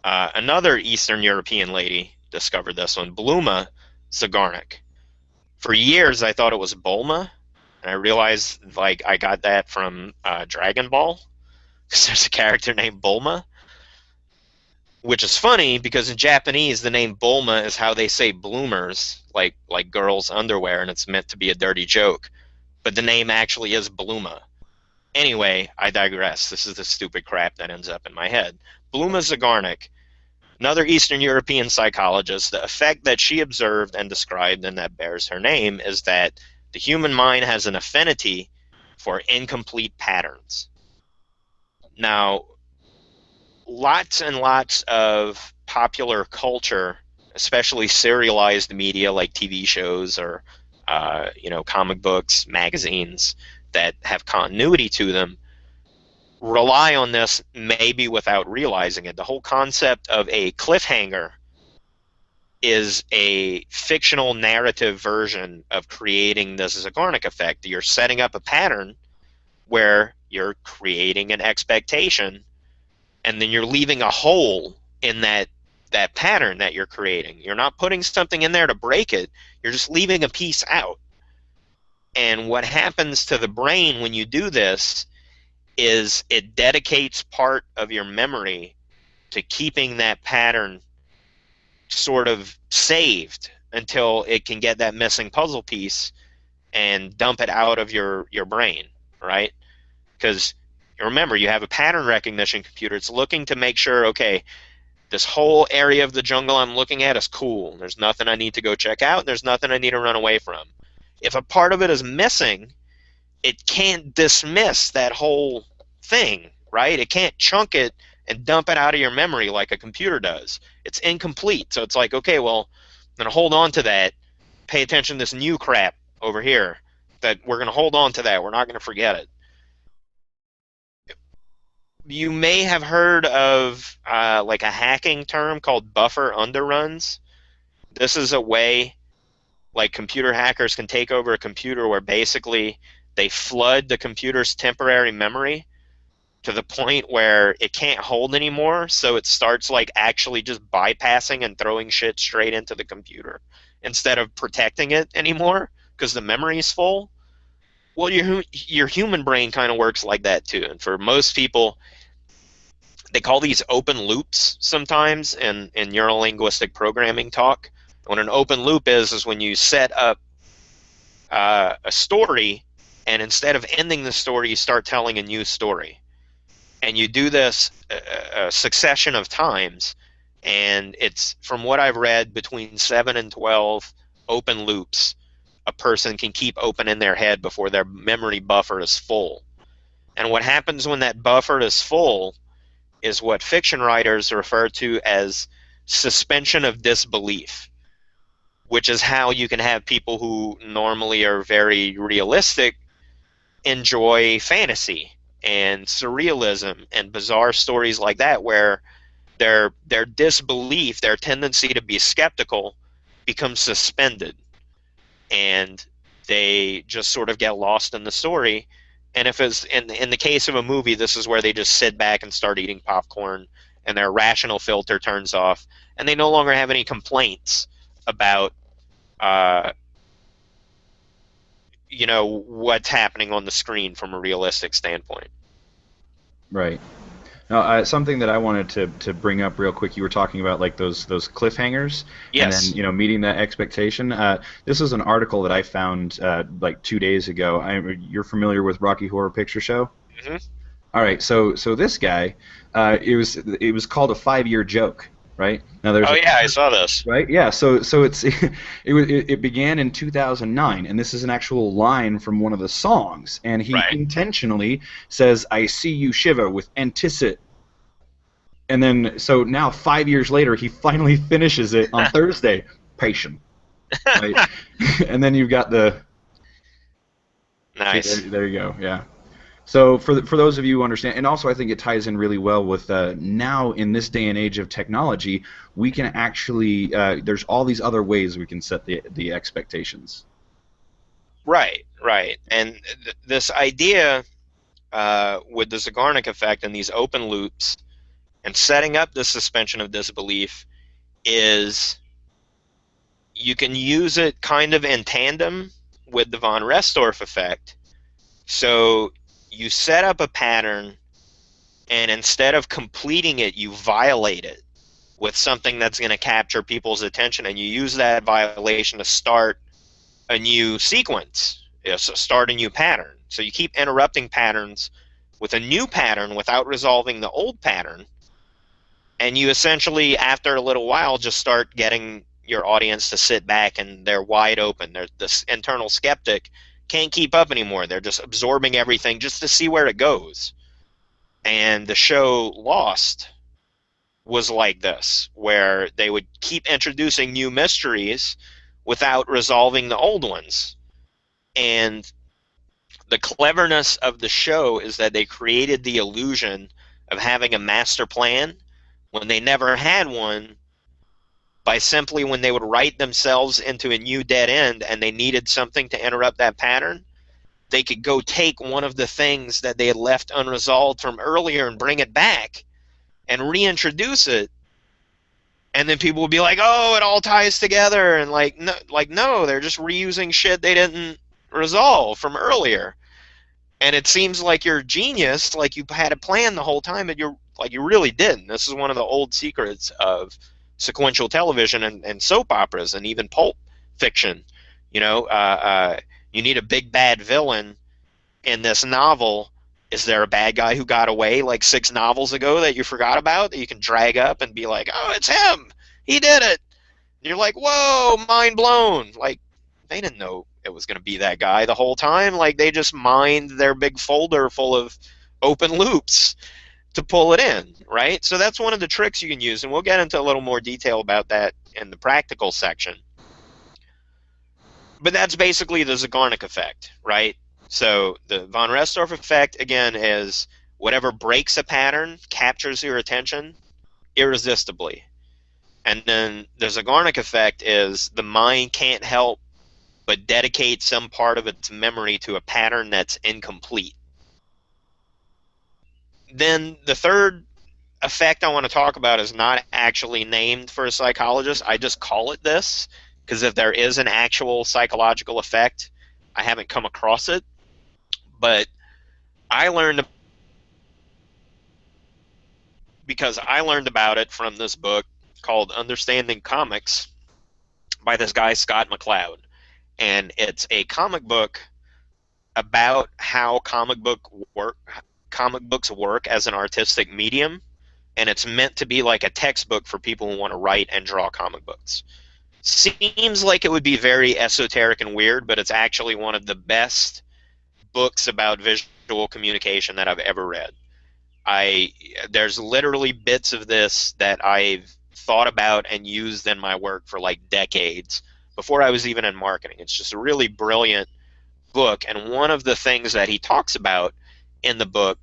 Another Eastern European lady discovered this one, Bluma Zeigarnik. For years, I thought it was Bulma, and I realized like I got that from Dragon Ball, because there's a character named Bulma, which is funny because in Japanese the name Bulma is how they say bloomers, like girls' underwear, and it's meant to be a dirty joke. But the name actually is Bluma. Anyway, I digress. This is the stupid crap that ends up in my head. Bluma Zeigarnik, another Eastern European psychologist, the effect that she observed and described, and that bears her name, is that the human mind has an affinity for incomplete patterns. Now, lots and lots of popular culture, especially serialized media like TV shows or comic books, magazines that have continuity to them, rely on this maybe without realizing it. The whole concept of a cliffhanger is a fictional narrative version of creating this Zeigarnik effect. You're setting up a pattern where you're creating an expectation, and then you're leaving a hole in that pattern that you're creating. You're not putting something in there to break it. You're just leaving a piece out. And what happens to the brain when you do this is it dedicates part of your memory to keeping that pattern sort of saved until it can get that missing puzzle piece and dump it out of your brain, right? Because remember, you have a pattern recognition computer. It's looking to make sure, okay, this whole area of the jungle I'm looking at is cool. There's nothing I need to go check out. There's nothing I need to run away from. If a part of it is missing, it can't dismiss that whole thing, right? It can't chunk it and dump it out of your memory like a computer does. It's incomplete. So it's like, okay, well, I'm going to hold on to that. Pay attention to this new crap over here. That we're going to hold on to that. We're not going to forget it. You may have heard of like a hacking term called buffer underruns. This is a way like computer hackers can take over a computer where basically they flood the computer's temporary memory to the point where it can't hold anymore, so it starts like actually just bypassing and throwing shit straight into the computer instead of protecting it anymore because the memory is full. Well, your human brain kind of works like that too, and for most people, they call these open loops sometimes in neurolinguistic programming talk. What an open loop is when you set up a story, and instead of ending the story, you start telling a new story. And you do this a succession of times, and it's, from what I've read, between 7 and 12 open loops a person can keep open in their head before their memory buffer is full. And what happens when that buffer is full is what fiction writers refer to as suspension of disbelief, which is how you can have people who normally are very realistic enjoy fantasy and surrealism and bizarre stories like that, where their disbelief, their tendency to be skeptical, becomes suspended, and they just sort of get lost in the story. And if it's in the case of a movie, this is where they just sit back and start eating popcorn, and their rational filter turns off, and they no longer have any complaints about what's happening on the screen from a realistic standpoint. Right. Now, something that I wanted to bring up real quick, you were talking about like those cliffhangers, Yes. and then meeting that expectation. This is an article that I found like 2 days ago. You're familiar with Rocky Horror Picture Show? Mm-hmm. All right. So this guy, it was called a 5-year joke, right? Now there's I saw this. Right? Yeah. So it's it began in 2009, and this is an actual line from one of the songs, and he intentionally says, "I see you shiver with anticipate." And then, so now 5 years later, he finally finishes it on Thursday. Patient. Right? And then you've got the. Nice. See, there you go. Yeah. So for those of you who understand, and also I think it ties in really well with now in this day and age of technology, we can actually there's all these other ways we can set the expectations. Right, right. And this idea with the Zeigarnik effect and these open loops and setting up the suspension of disbelief is you can use it kind of in tandem with the von Restorff effect. So you set up a pattern, and instead of completing it, you violate it with something that's going to capture people's attention, and you use that violation to start a new sequence, so start a new pattern. So you keep interrupting patterns with a new pattern without resolving the old pattern, and you essentially, after a little while, just start getting your audience to sit back and they're wide open. They're, the internal skeptic can't keep up anymore. They're just absorbing everything just to see where it goes. And the show Lost was like this, where they would keep introducing new mysteries without resolving the old ones. And the cleverness of the show is that they created the illusion of having a master plan when they never had one, by simply when they would write themselves into a new dead end and they needed something to interrupt that pattern, they could go take one of the things that they had left unresolved from earlier and bring it back and reintroduce it, and then people would be like, "Oh, it all ties together," and no, they're just reusing shit they didn't resolve from earlier. And it seems like you're a genius, like you had a plan the whole time, but you really didn't. This is one of the old secrets of sequential television and soap operas and even pulp fiction. You know, you need a big bad villain in this novel. Is there a bad guy who got away like 6 novels ago that you forgot about that you can drag up and be like, "Oh, it's him. He did it." And you're like, "Whoa, mind blown." Like, they didn't know it was going to be that guy the whole time. Like, they just mined their big folder full of open loops to pull it in, right? So that's one of the tricks you can use, and we'll get into a little more detail about that in the practical section. But that's basically the Zeigarnik effect, right? So the von Restorff effect, again, is whatever breaks a pattern captures your attention irresistibly. And then the Zeigarnik effect is the mind can't help but dedicate some part of its memory to a pattern that's incomplete. Then the third effect I want to talk about is not actually named for a psychologist. I just call it this because if there is an actual psychological effect, I haven't come across it. But I learned because I learned about it from this book called Understanding Comics by this guy Scott McCloud, and it's a comic book about how comic books work as an artistic medium, and it's meant to be like a textbook for people who want to write and draw comic books. Seems like it would be very esoteric and weird, but it's actually one of the best books about visual communication that I've ever read. I There's literally bits of this that I've thought about and used in my work for like decades before I was even in marketing. It's just a really brilliant book, and one of the things that he talks about in the book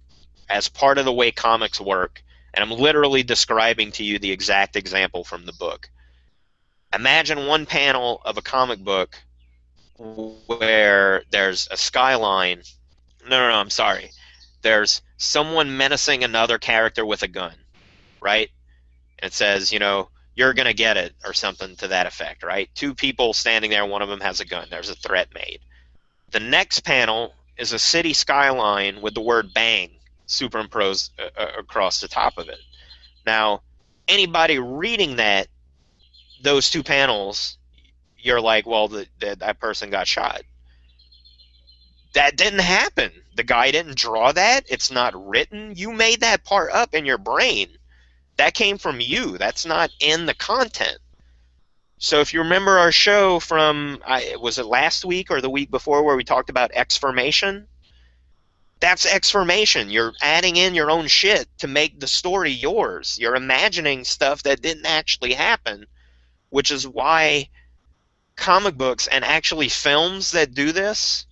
as part of the way comics work, and I'm literally describing to you the exact example from the book. Imagine one panel of a comic book where there's a skyline. No, I'm sorry. There's someone menacing another character with a gun, right? And it says, you're going to get it, or something to that effect, right? Two people standing there, one of them has a gun. There's a threat made. The next panel is a city skyline with the word bang superimposed across the top of it. Now, anybody reading those two panels, you're like, well, that person got shot. That didn't happen. The guy didn't draw that. It's not written. You made that part up in your brain. That came from you. That's not in the content. So if you remember our show from, was it last week or the week before, where we talked about Exformation? That's Exformation. You're adding in your own shit to make the story yours. You're imagining stuff that didn't actually happen, which is why comic books and actually films that do this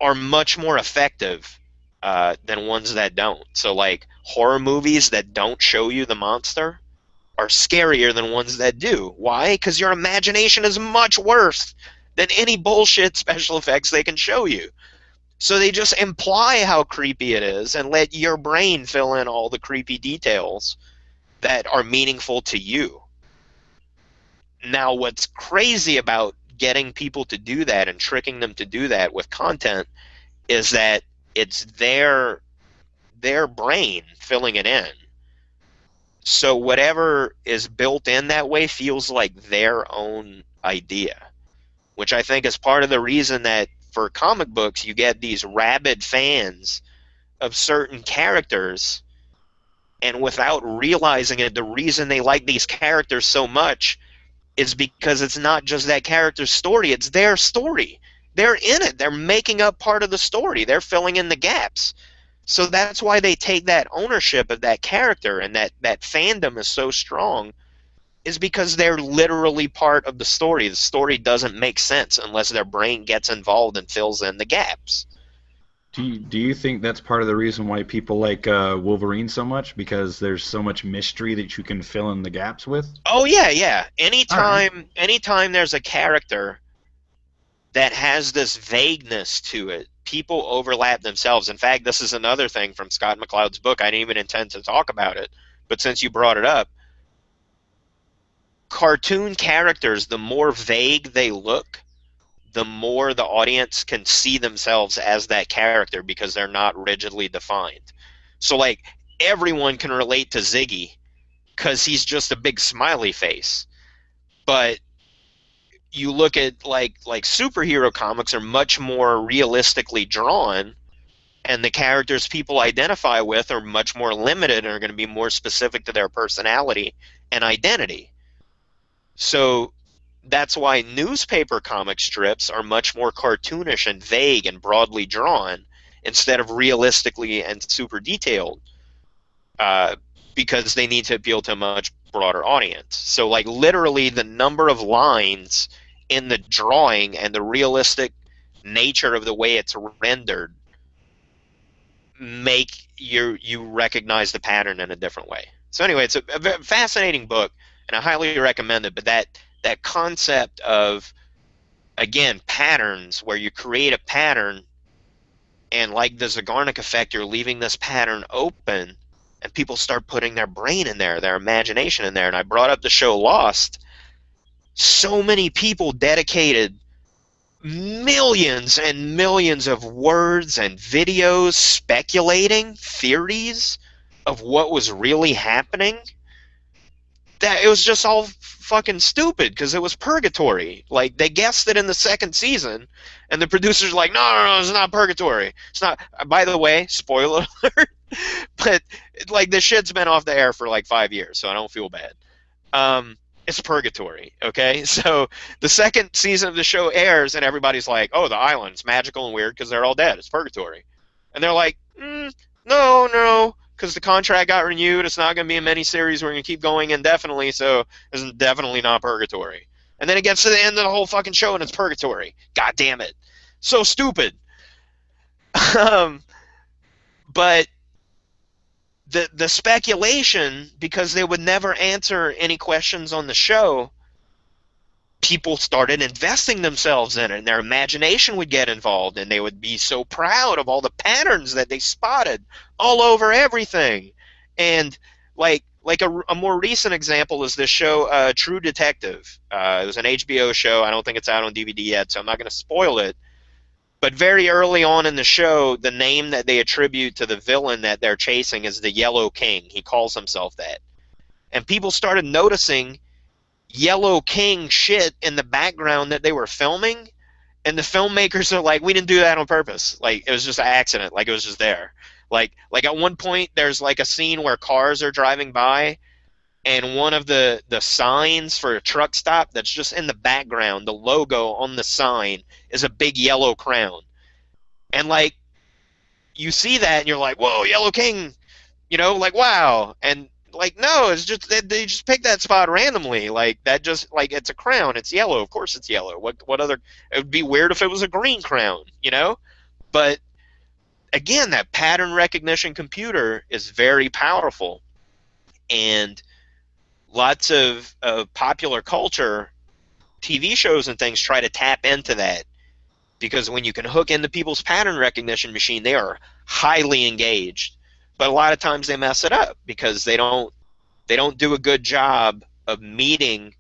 are much more effective than ones that don't. So like horror movies that don't show you the monster are scarier than ones that do. Why? Because your imagination is much worse than any bullshit special effects they can show you. So they just imply how creepy it is and let your brain fill in all the creepy details that are meaningful to you. Now, what's crazy about getting people to do that and tricking them to do that with content is that it's their brain filling it in. So whatever is built in that way feels like their own idea, which I think is part of the reason that for comic books you get these rabid fans of certain characters, and without realizing it, the reason they like these characters so much is because it's not just that character's story, it's their story. They're in it. They're making up part of the story. They're filling in the gaps. So that's why they take that ownership of that character, and that fandom is so strong, is because they're literally part of the story. The story doesn't make sense unless their brain gets involved and fills in the gaps. Do you think that's part of the reason why people like Wolverine so much? Because there's so much mystery that you can fill in the gaps with? Oh yeah, yeah. All right. Anytime there's a character that has this vagueness to it, people overlap themselves. In fact, this is another thing from Scott McCloud's book. I didn't even intend to talk about it, but since you brought it up, cartoon characters, the more vague they look, the more the audience can see themselves as that character because they're not rigidly defined. So like everyone can relate to Ziggy because he's just a big smiley face. But you look at like superhero comics are much more realistically drawn, and the characters people identify with are much more limited and are going to be more specific to their personality and identity. So that's why newspaper comic strips are much more cartoonish and vague and broadly drawn instead of realistically and super detailed, uh, because they need to appeal to a much broader audience. So like literally the number of lines in the drawing and the realistic nature of the way it's rendered make you recognize the pattern in a different way. So anyway, it's a fascinating book, and I highly recommend it. But that concept of, again, patterns, where you create a pattern, and like the Zeigarnik effect, you're leaving this pattern open, and people start putting their brain in there, their imagination in there. And I brought up the show Lost. So many people dedicated millions and millions of words and videos speculating theories of what was really happening, that it was just all fucking stupid because it was purgatory. Like they guessed it in the second season, and the producers were like, no, it's not purgatory. It's not. By the way, spoiler alert. But like the shit's been off the air for like 5 years, so I don't feel bad. It's purgatory, okay? So the second season of the show airs, and everybody's like, oh, the island's magical and weird because they're all dead. It's purgatory. And they're like, no, because the contract got renewed. It's not going to be a miniseries. We're going to keep going indefinitely, so it's definitely not purgatory. And then it gets to the end of the whole fucking show, and it's purgatory. God damn it. So stupid. But the speculation, because they would never answer any questions on the show, people started investing themselves in it, and their imagination would get involved, and they would be so proud of all the patterns that they spotted all over everything. And like a more recent example is this show, True Detective. It was an HBO show. I don't think it's out on DVD yet, so I'm not going to spoil it. But very early on in the show, the name that they attribute to the villain that they're chasing is the Yellow King. He calls himself that. And people started noticing Yellow King shit in the background that they were filming, and the filmmakers are like, we didn't do that on purpose. Like, it was just an accident. Like, it was just there. Like at one point, there's like a scene where cars are driving by, and one of the signs for a truck stop that's just in the background, the logo on the sign is a big yellow crown. And like you see that and you're like, whoa, Yellow King, like wow. And like no, it's just they just picked that spot randomly. Like that, just like it's a crown, it's yellow, of course it's yellow. What other, it would be weird if it was a green crown, But again, that pattern recognition computer is very powerful, and lots of popular culture, TV shows and things try to tap into that, because when you can hook into people's pattern recognition machine, they are highly engaged. But a lot of times they mess it up because they don't do a good job of meeting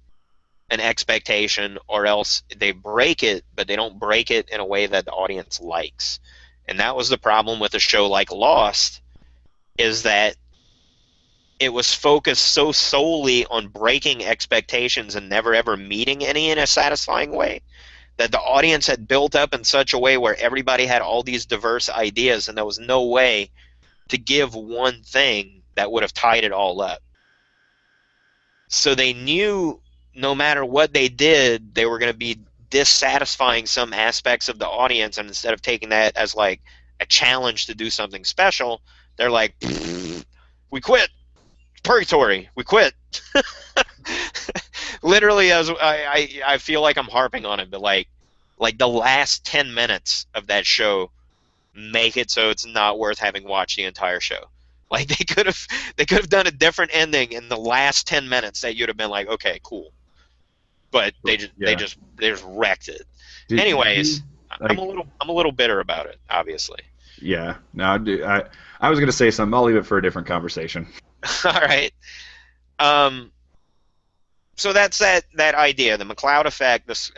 an expectation, or else they break it, but they don't break it in a way that the audience likes. And that was the problem with a show like Lost, is that it was focused so solely on breaking expectations and never ever meeting any in a satisfying way, that the audience had built up in such a way where everybody had all these diverse ideas, and there was no way to give one thing that would have tied it all up. So they knew no matter what they did, they were going to be dissatisfying some aspects of the audience, and instead of taking that as like a challenge to do something special, they're like, we quit. Purgatory. We quit. Literally, as I feel like I'm harping on it, but like the last 10 minutes of that show make it so it's not worth having watched the entire show. Like they could have done a different ending in the last 10 minutes that you'd have been like, okay, cool. But they just they Yeah. just they just wrecked it. Did you Anyways, I'm a like? little bitter about it, obviously. Yeah. No, I was gonna say something. I'll leave it for a different conversation. All right. Um, so that's that idea, the McCloud effect, this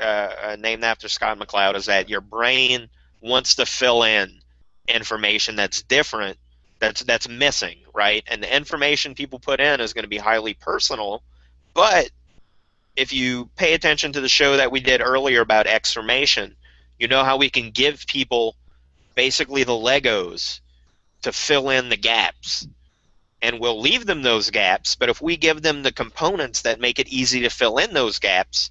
named after Scott McCloud, is that your brain wants to fill in information that's different, that's missing, right? And the information people put in is going to be highly personal. But if you pay attention to the show that we did earlier about Exformation, you know how we can give people basically the Legos to fill in the gaps, and we'll leave them those gaps, but if we give them the components that make it easy to fill in those gaps,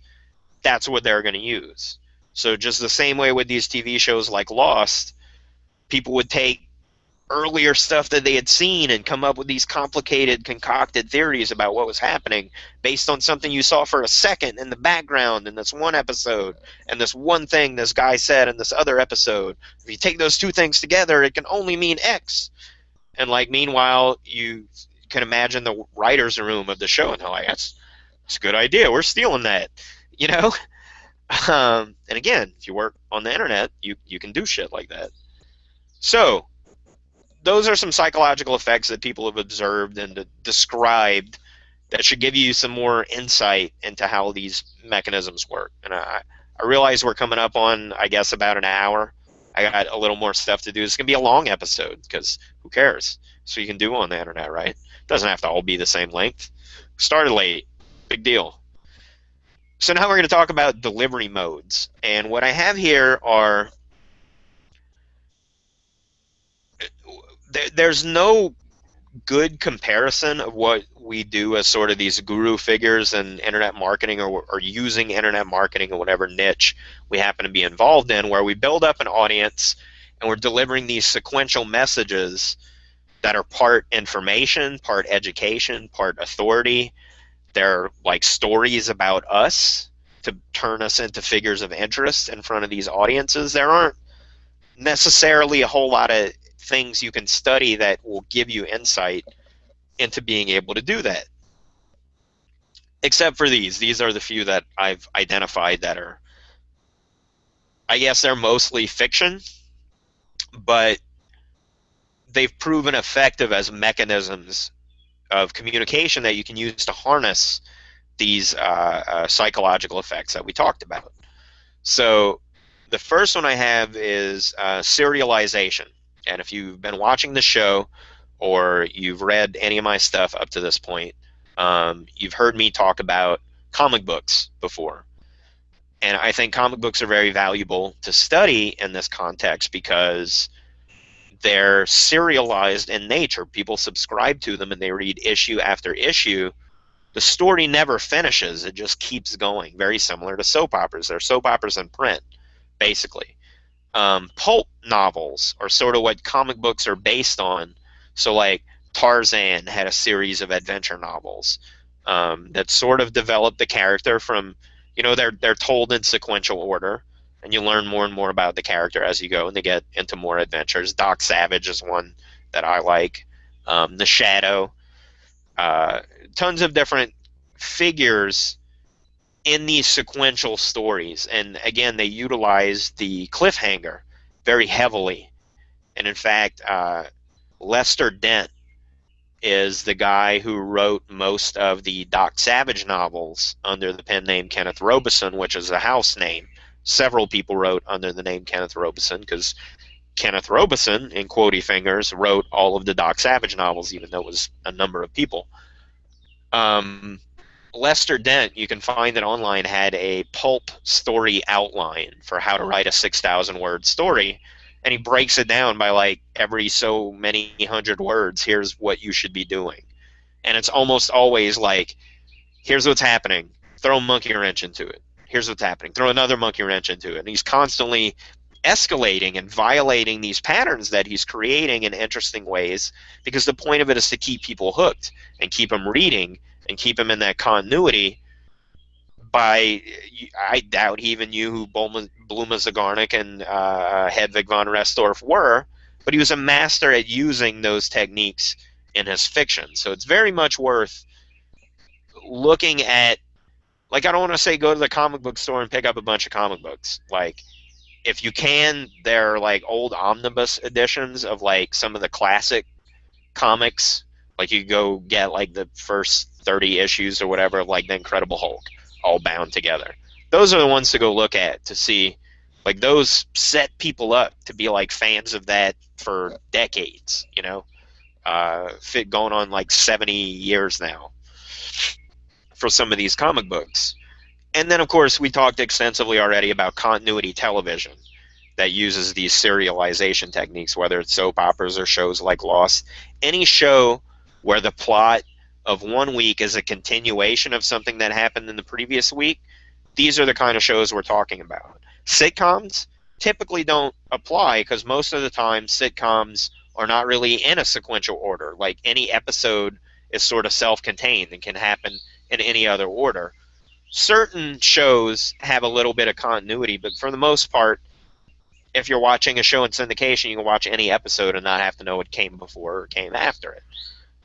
that's what they're going to use. So just the same way with these TV shows like Lost, people would take earlier stuff that they had seen and come up with these complicated, concocted theories about what was happening based on something you saw for a second in the background in this one episode, and this one thing this guy said in this other episode. If you take those two things together, it can only mean X. And like, meanwhile, you can imagine the writers' room of the show, and they're like, that's a good idea. We're stealing that, you know. And again, if you work on the internet, you can do shit like that. So those are some psychological effects that people have observed and described that should give you some more insight into how these mechanisms work. And I realize we're coming up on, I guess, about an hour. I got a little more stuff to do. It's going to be a long episode because who cares? So you can do on the internet, right? It doesn't have to all be the same length. Started late. Big deal. So now we're going to talk about delivery modes. And what I have here are, there's no good comparison of what we do as sort of these guru figures in internet marketing, or using internet marketing or whatever niche we happen to be involved in, where we build up an audience and we're delivering these sequential messages that are part information, part education, part authority. They're like stories about us to turn us into figures of interest in front of these audiences. There aren't necessarily a whole lot of things you can study that will give you insight into being able to do that. Except for these. These are the few that I've identified that are, I guess they're mostly fiction, but they've proven effective as mechanisms of communication that you can use to harness these psychological effects that we talked about. So the first one I have is serialization. And if you've been watching the show or you've read any of my stuff up to this point, you've heard me talk about comic books before. And I think comic books are very valuable to study in this context because they're serialized in nature. People subscribe to them and they read issue after issue. The story never finishes. It just keeps going, very similar to soap operas. They're soap operas in print, basically. Pulp novels are sort of what comic books are based on. So like Tarzan had a series of adventure novels that sort of developed the character from, they're told in sequential order. and you learn more and more about the character as you go, and they get into more adventures. Doc Savage is one that I like. The Shadow, uh, tons of different figures in these sequential stories, and again, they utilize the cliffhanger very heavily. And in fact, Lester Dent is the guy who wrote most of the Doc Savage novels under the pen name Kenneth Robeson, which is a house name. Several people wrote under the name Kenneth Robeson because Kenneth Robeson, in quotey fingers, wrote all of the Doc Savage novels, even though it was a number of people. Um, Lester Dent, you can find it online, had a pulp story outline for how to write a 6,000 word story. And he breaks it down by like every so many hundred words. Here's what you should be doing. And it's almost always like, here's what's happening. Throw a monkey wrench into it. Here's what's happening. Throw another monkey wrench into it. And he's constantly escalating and violating these patterns that he's creating in interesting ways, because the point of it is to keep people hooked and keep them reading and keep them in that continuity. By, I doubt he even knew who Bluma Zeigarnik and Hedwig von Restorff were, but he was a master at using those techniques in his fiction. So it's very much worth looking at. Like, I don't want to say go to the comic book store and pick up a bunch of comic books. Like, if you can, there are like old omnibus editions of like some of the classic comics. Like, you go get like the first 30 issues or whatever of like the Incredible Hulk, all bound together. Those are the ones to go look at to see. Like, those set people up to be like fans of that for decades. You know, fit going on like 70 years now for some of these comic books. And then, of course, we talked extensively already about continuity television that uses these serialization techniques, whether it's soap operas or shows like Lost. Any show where the plot of one week is a continuation of something that happened in the previous week, these are the kind of shows we're talking about. Sitcoms typically don't apply because most of the time sitcoms are not really in a sequential order. Like, any episode is sort of self-contained and can happen in any other order. Certain shows have a little bit of continuity, but for the most part, if you're watching a show in syndication, you can watch any episode and not have to know what came before or came after it.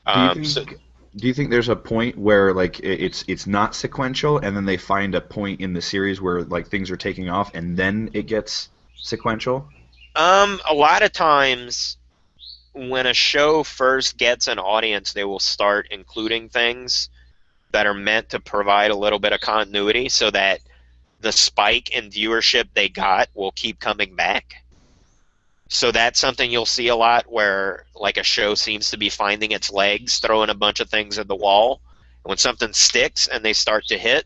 Do you So, think do you think there's a point where like it's not sequential, and then they find a point in the series where like things are taking off, and then it gets sequential? a lot of times when a show first gets an audience, they will start including things that are meant to provide a little bit of continuity so that the spike in viewership they got will keep coming back. So that's something you'll see a lot, where like a show seems to be finding its legs, throwing a bunch of things at the wall. And when something sticks and they start to hit,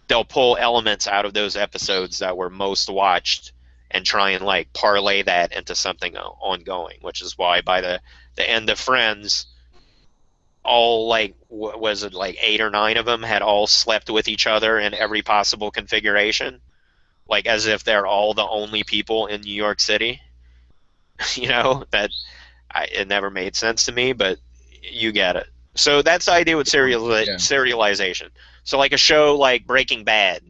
they'll pull elements out of those episodes that were most watched and try and like parlay that into something ongoing, which is why by the end of Friends, all like, was it like 8 or 9 of them had all slept with each other in every possible configuration, like as if they're all the only people in New York City. You know, that it never made sense to me, but you get it. So that's the idea with Yeah. serialization. So like a show like Breaking Bad,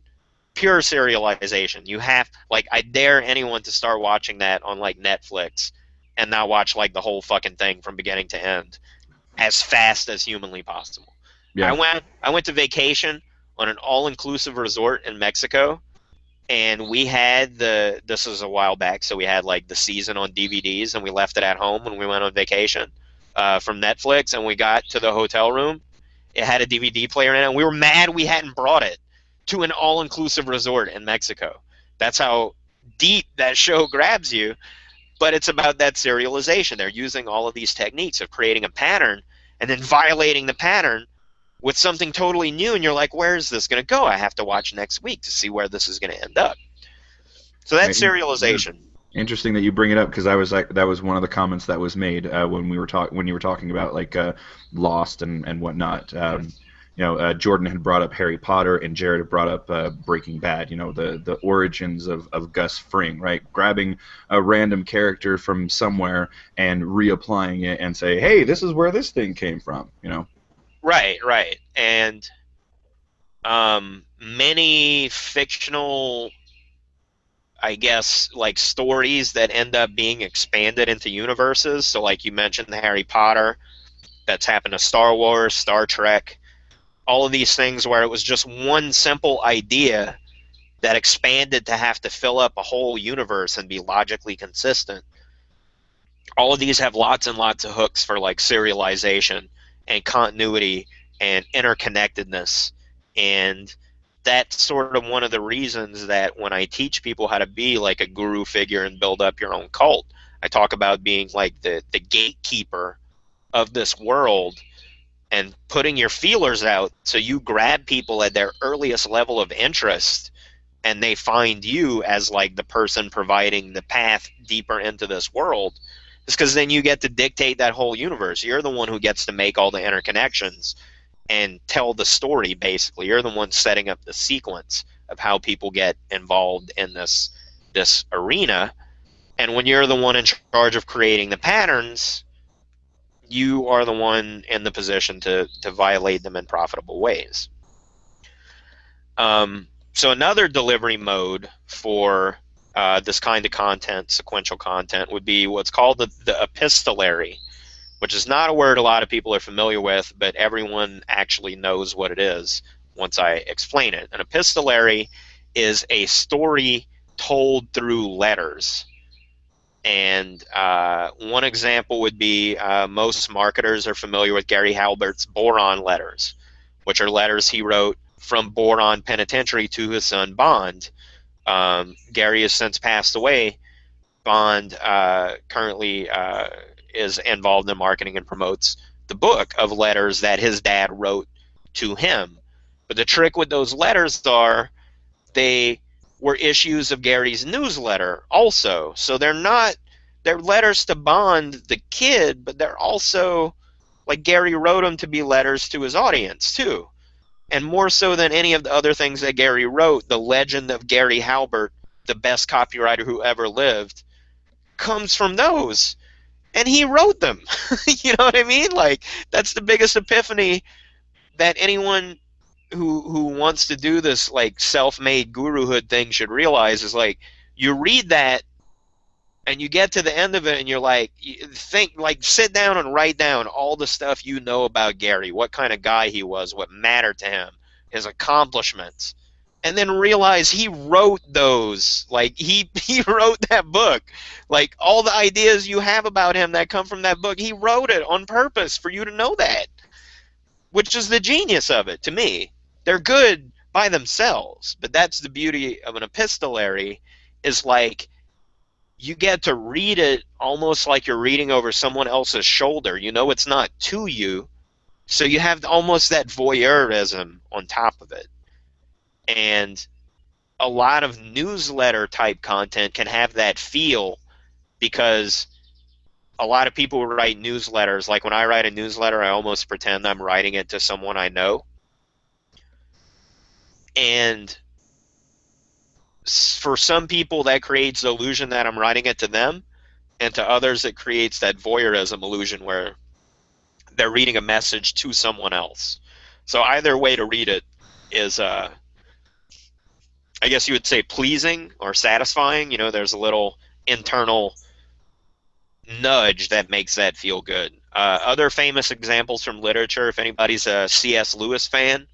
pure serialization. You have, like, I dare anyone to start watching that on like Netflix and not watch like the whole fucking thing from beginning to end as fast as humanly possible. Yeah. I went to vacation on an all-inclusive resort in Mexico, and we had this was a while back, so we had like the season on DVDs, and we left it at home when we went on vacation from Netflix, and we got to the hotel room. It had a DVD player in it, and we were mad we hadn't brought it to an all-inclusive resort in Mexico. That's how deep that show grabs you. But it's about that serialization. They're using all of these techniques of creating a pattern and then violating the pattern with something totally new, and you're like, where is this going to go? I have to watch next week to see where this is going to end up. So that's Right. Yeah. serialization. Interesting that you bring it up, because I was like, that was one of the comments that was made when you were talking about like Lost and whatnot. Jordan had brought up Harry Potter, and Jared had brought up Breaking Bad. You know, the origins of Gus Fring, right? Grabbing a random character from somewhere and reapplying it and say, hey, this is where this thing came from. You know. Right, right. And many fictional I guess, like stories that end up being expanded into universes. So like you mentioned the Harry Potter, that's happened to Star Wars, Star Trek, all of these things where it was just one simple idea that expanded to have to fill up a whole universe and be logically consistent. All of these have lots and lots of hooks for like serialization and continuity and interconnectedness. And that's sort of one of the reasons that when I teach people how to be like a guru figure and build up your own cult, I talk about being like the gatekeeper of this world and putting your feelers out so you grab people at their earliest level of interest and they find you as like the person providing the path deeper into this world. It's because then you get to dictate that whole universe. You're the one who gets to make all the interconnections and tell the story, basically. You're the one setting up the sequence of how people get involved in this arena. And when you're the one in charge of creating the patterns, you are the one in the position to violate them in profitable ways. So another delivery mode for this kind of content, sequential content, would be what's called the epistolary, which is not a word a lot of people are familiar with, but everyone actually knows what it is once I explain it. An epistolary is a story told through letters. And one example would be most marketers are familiar with Gary Halbert's Boron letters, which are letters he wrote from Boron Penitentiary to his son Bond. Gary has since passed away. Bond currently is involved in marketing and promotes the book of letters that his dad wrote to him. But the trick with those letters are they were issues of Gary's newsletter also. So they're letters to Bond, the kid, but they're also, like Gary wrote them to be letters to his audience too. And more so than any of the other things that Gary wrote, the legend of Gary Halbert, the best copywriter who ever lived, comes from those. And he wrote them. You know what I mean? Like, that's the biggest epiphany that anyone who wants to do this like self-made guruhood thing should realize is like you read that and you get to the end of it and you're like you think like sit down and write down all the stuff you know about Gary, what kind of guy he was, what mattered to him, his accomplishments, and then realize he wrote those. Like he wrote that book. Like all the ideas you have about him that come from that book, he wrote it on purpose for you to know that, which is the genius of it to me. They're good by themselves, but that's the beauty of an epistolary is like you get to read it almost like you're reading over someone else's shoulder. You know it's not to you, so you have almost that voyeurism on top of it. And a lot of newsletter type content can have that feel because a lot of people write newsletters. Like when I write a newsletter, I almost pretend I'm writing it to someone I know. And for some people, that creates the illusion that I'm writing it to them. And to others, it creates that voyeurism illusion where they're reading a message to someone else. So either way to read it is, I guess you would say, pleasing or satisfying. You know, there's a little internal nudge that makes that feel good. Other famous examples from literature, if anybody's a C.S. Lewis fan,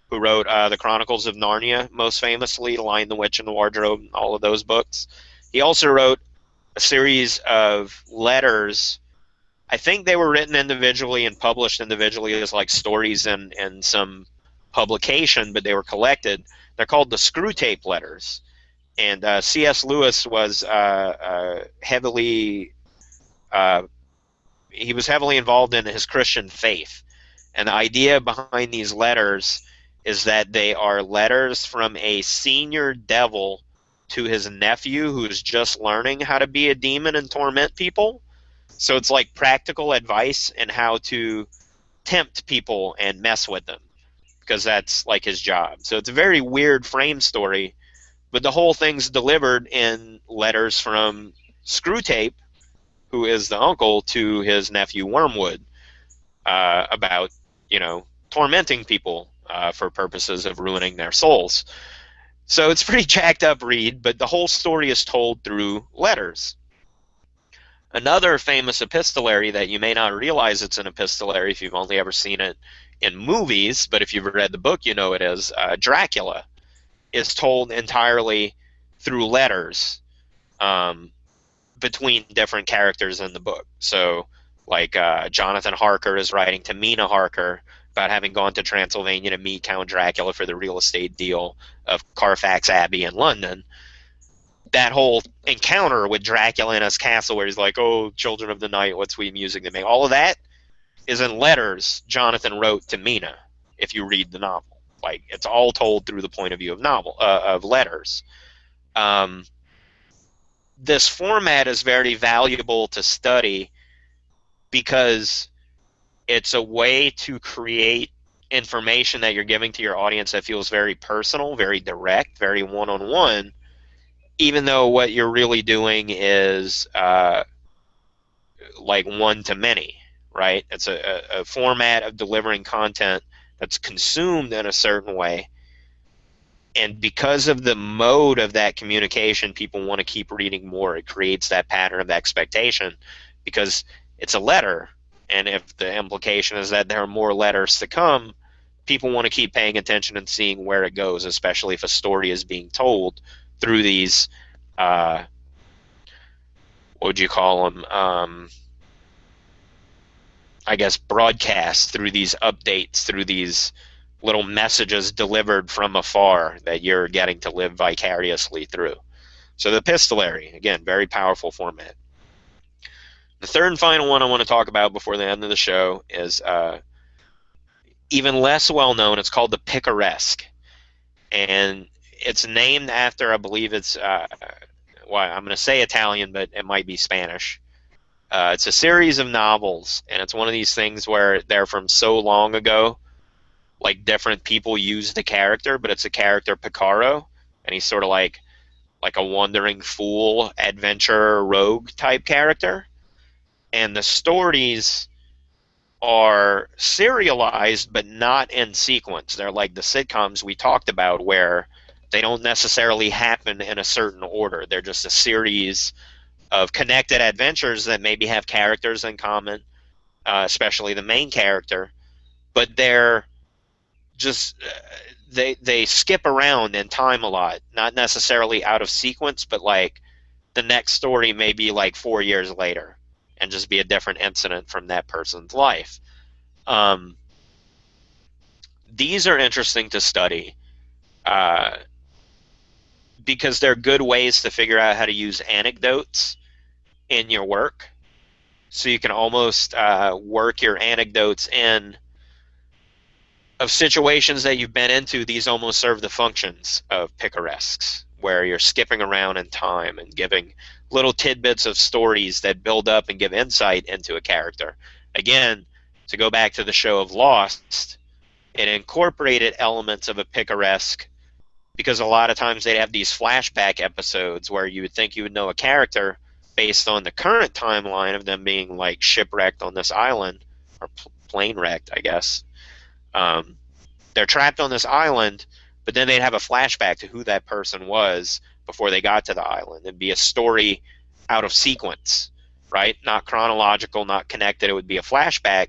who wrote The Chronicles of Narnia, most famously, The Lion, the Witch, and the Wardrobe, all of those books. He also wrote a series of letters. I think they were written individually and published individually as like stories in some publication, but they were collected. They're called the Screw Tape Letters. And C.S. Lewis was heavily involved in his Christian faith. And the idea behind these letters is that they are letters from a senior devil to his nephew who's just learning how to be a demon and torment people. So it's like practical advice in how to tempt people and mess with them, because that's like his job. So it's a very weird frame story, but the whole thing's delivered in letters from Screwtape, who is the uncle, to his nephew Wormwood, about, tormenting people for purposes of ruining their souls. So it's pretty jacked up read, but the whole story is told through letters. Another famous epistolary that you may not realize it's an epistolary if you've only ever seen it in movies, but if you've read the book, you know it is. Dracula is told entirely through letters um, between different characters in the book. So, like Jonathan Harker is writing to Mina Harker about having gone to Transylvania to meet Count Dracula for the real estate deal of Carfax Abbey in London. That whole encounter with Dracula in his castle where he's like, oh, children of the night, what sweet music they make. All of that is in letters Jonathan wrote to Mina, if you read the novel. Like, it's all told through the point of view of letters. This format is very valuable to study because it's a way to create information that you're giving to your audience that feels very personal, very direct, very one-on-one, even though what you're really doing is like one-to-many, right? It's a format of delivering content that's consumed in a certain way. And because of the mode of that communication, people want to keep reading more. It creates that pattern of expectation because it's a letter. And if the implication is that there are more letters to come, people want to keep paying attention and seeing where it goes, especially if a story is being told through these, what would you call them? I guess broadcasts, through these updates, through these little messages delivered from afar that you're getting to live vicariously through. So the epistolary, again, very powerful format. The third and final one I want to talk about before the end of the show is even less well known. It's called the picaresque. And it's named after, I believe it's, well, I'm going to say Italian, but it might be Spanish. It's a series of novels, and it's one of these things where they're from so long ago, like different people use the character, but it's a character Picaro, and he's sort of like a wandering fool, adventurer, rogue type character. And the stories are serialized, but not in sequence. They're like the sitcoms we talked about, where they don't necessarily happen in a certain order. They're just a series of connected adventures that maybe have characters in common, especially the main character, but they're just they skip around in time a lot, not necessarily out of sequence, but like the next story may be like 4 years later and just be a different incident from that person's life. These are interesting to study because they're good ways to figure out how to use anecdotes in your work. So you can almost work your anecdotes in of situations that you've been into. These almost serve the functions of picaresques, where you're skipping around in time and giving little tidbits of stories that build up and give insight into a character. Again, to go back to the show of Lost, it incorporated elements of a picaresque because a lot of times they'd have these flashback episodes where you would think you would know a character based on the current timeline of them being like shipwrecked on this island, or plane wrecked, I guess. They're trapped on this island, but then they'd have a flashback to who that person was before they got to the island. It'd be a story out of sequence, right? Not chronological, not connected. It would be a flashback,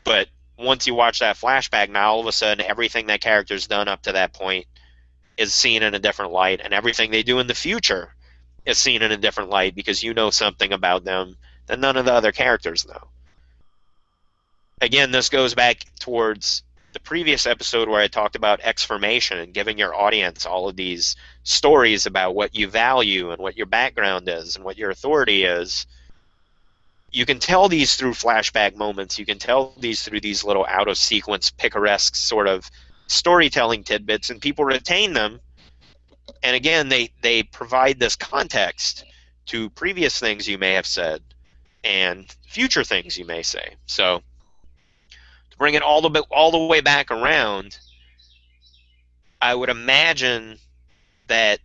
but once you watch that flashback, now all of a sudden everything that character's done up to that point is seen in a different light, and everything they do in the future is seen in a different light because you know something about them that none of the other characters know. Again, this goes back towards the previous episode where I talked about exformation and giving your audience all of these stories about what you value and what your background is and what your authority is. You can tell these through flashback moments. You can tell these through these little out-of-sequence, picaresque sort of storytelling tidbits, and people retain them. And again, they provide this context to previous things you may have said and future things you may say. So to bring it all the way back around, I would imagine that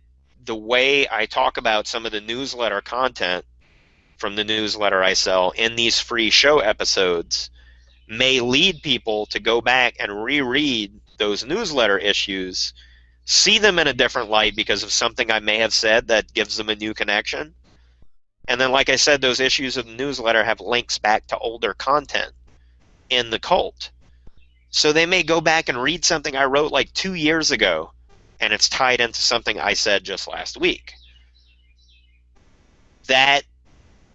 the way I talk about some of the newsletter content from the newsletter I sell in these free show episodes may lead people to go back and reread those newsletter issues see them in a different light because of something I may have said that gives them a new connection. And then, like I said, those issues of the newsletter have links back to older content in the cult. So they may go back and read something I wrote like 2 years ago, and it's tied into something I said just last week. That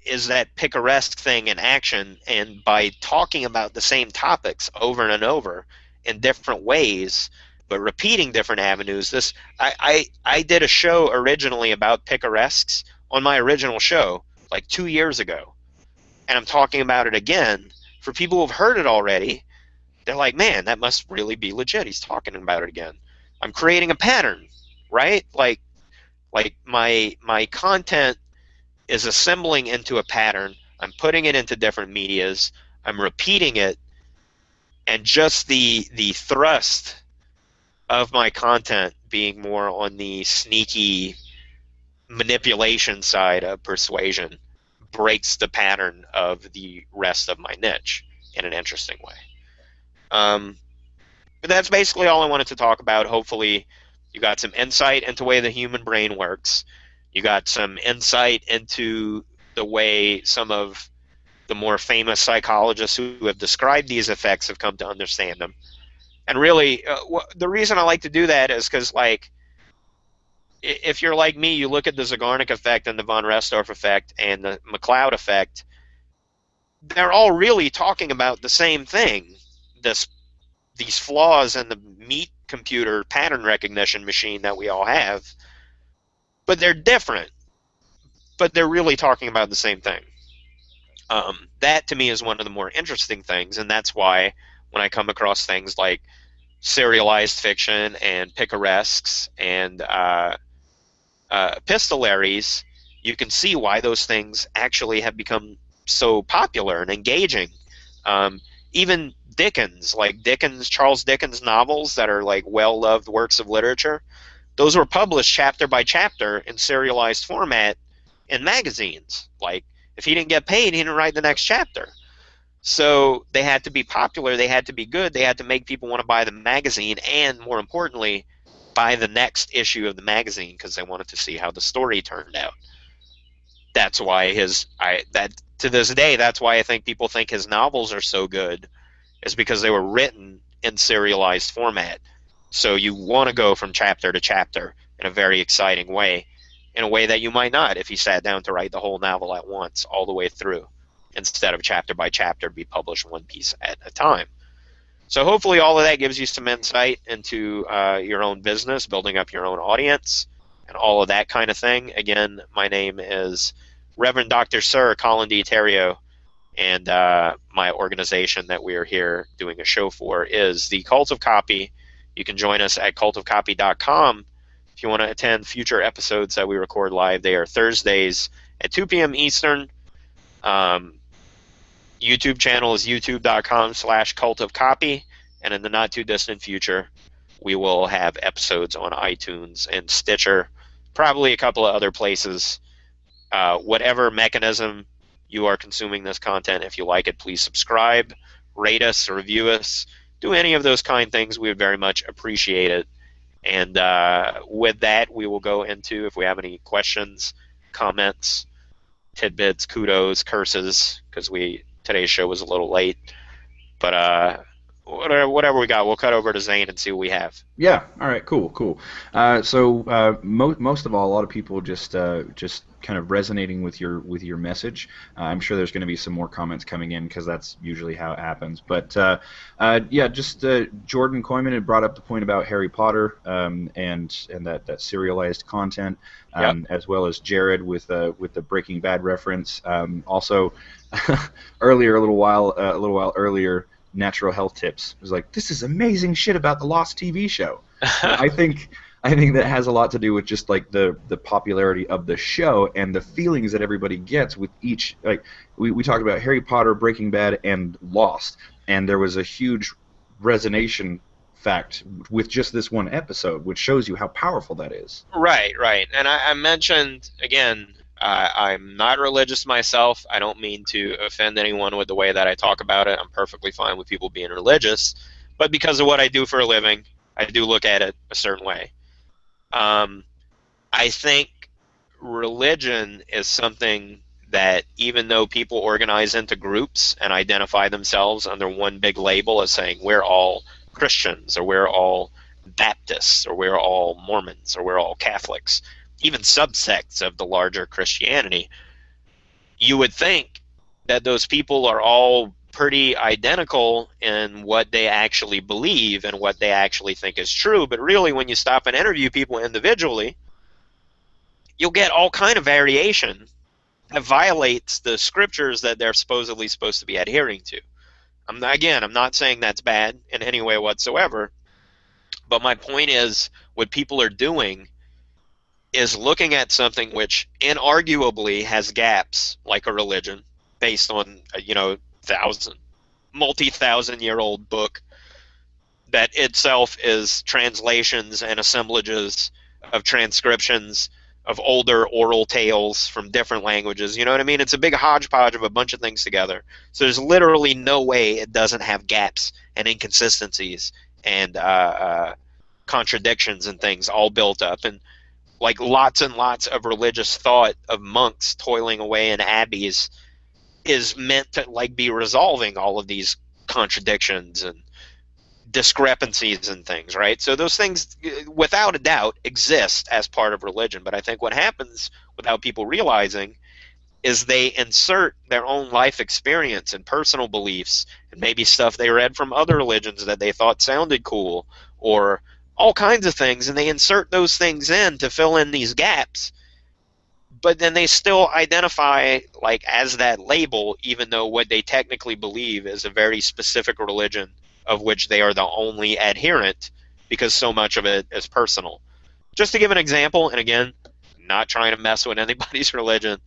is that picaresque thing in action, and by talking about the same topics over and over in different ways, but repeating different avenues. I did a show originally about picaresques on my original show like 2 years ago, and I'm talking about it again for people who've heard it already. They're like, man, that must really be legit. He's talking about it again. I'm creating a pattern, right? Like my content is assembling into a pattern. I'm putting it into different medias. I'm repeating it, and just the thrust of my content being more on the sneaky manipulation side of persuasion breaks the pattern of the rest of my niche in an interesting way. But that's basically all I wanted to talk about. Hopefully, you got some insight into the way the human brain works. You got some insight into the way some of the more famous psychologists who have described these effects have come to understand them. And really, the reason I like to do that is because, like, if you're like me, you look at the Zeigarnik effect and the von Restorff effect and the McLeod effect, they're all really talking about the same thing. These flaws in the meat computer pattern recognition machine that we all have, but they're different. But they're really talking about the same thing. That to me is one of the more interesting things, and that's why when I come across things like serialized fiction and picaresques and epistolaries, you can see why those things actually have become so popular and engaging. Even Dickens, like Charles Dickens novels that are like well-loved works of literature, those were published chapter by chapter in serialized format in magazines. Like, if he didn't get paid, he didn't write the next chapter. So they had to be popular, they had to be good, they had to make people want to buy the magazine, and more importantly, buy the next issue of the magazine because they wanted to see how the story turned out. That's why to this day, that's why I think people think his novels are so good, is because they were written in serialized format. So you want to go from chapter to chapter in a very exciting way, in a way that you might not if you sat down to write the whole novel at once, all the way through, instead of chapter by chapter, be published one piece at a time. So hopefully all of that gives you some insight into your own business, building up your own audience, and all of that kind of thing. Again, my name is Reverend Dr. Sir Colin D. Terrio, and my organization that we are here doing a show for is the Cult of Copy. You can join us at cultofcopy.com if you want to attend future episodes that we record live. They are Thursdays at 2 p.m. Eastern. YouTube channel is youtube.com/cultofcopy, and in the not too distant future, we will have episodes on iTunes and Stitcher, probably a couple of other places. Whatever mechanism you are consuming this content, if you like it, please subscribe, rate us, review us, do any of those kind things. We would very much appreciate it. And with that, we will go into, if we have any questions, comments, tidbits, kudos, curses, because today's show was a little late. But whatever we got, we'll cut over to Zane and see what we have. Yeah. All right. Cool. So most of all, a lot of people just kind of resonating with your message. I'm sure there's going to be some more comments coming in because that's usually how it happens. But yeah, just Jordan Koyman had brought up the point about Harry Potter and that serialized content, as well as Jared with the Breaking Bad reference. Also, a little while earlier, Natural Health Tips was like, this is amazing shit about the Lost TV show. I think that has a lot to do with just like the popularity of the show and the feelings that everybody gets with each. Like we talked about Harry Potter, Breaking Bad, and Lost, and there was a huge resonation fact with just this one episode, which shows you how powerful that is. Right. And I mentioned again, I'm not religious myself. I don't mean to offend anyone with the way that I talk about it. I'm perfectly fine with people being religious, but because of what I do for a living, I do look at it a certain way. Um, I think religion is something that, even though people organize into groups and identify themselves under one big label as saying we're all Christians, or we're all Baptists, or we're all Mormons, or we're all Catholics, even subsects of the larger Christianity, you would think that those people are all pretty identical in what they actually believe and what they actually think is true. But really, when you stop and interview people individually, you'll get all kind of variation that violates the scriptures that they're supposed to be adhering to. I'm not saying that's bad in any way whatsoever, but my point is, what people are doing is looking at something which inarguably has gaps, like a religion, based on multi-thousand-year-old book that itself is translations and assemblages of transcriptions of older oral tales from different languages. You know what I mean? It's a big hodgepodge of a bunch of things together. So there's literally no way it doesn't have gaps and inconsistencies and contradictions and things all built up. And like lots and lots of religious thought of monks toiling away in abbeys is meant to like be resolving all of these contradictions and discrepancies and things, right? So those things, without a doubt, exist as part of religion. But I think what happens without people realizing is they insert their own life experience and personal beliefs and maybe stuff they read from other religions that they thought sounded cool, or all kinds of things, and they insert those things in to fill in these gaps. But then they still identify like as that label, even though what they technically believe is a very specific religion of which they are the only adherent, because so much of it is personal. Just to give an example, and again, not trying to mess with anybody's religion,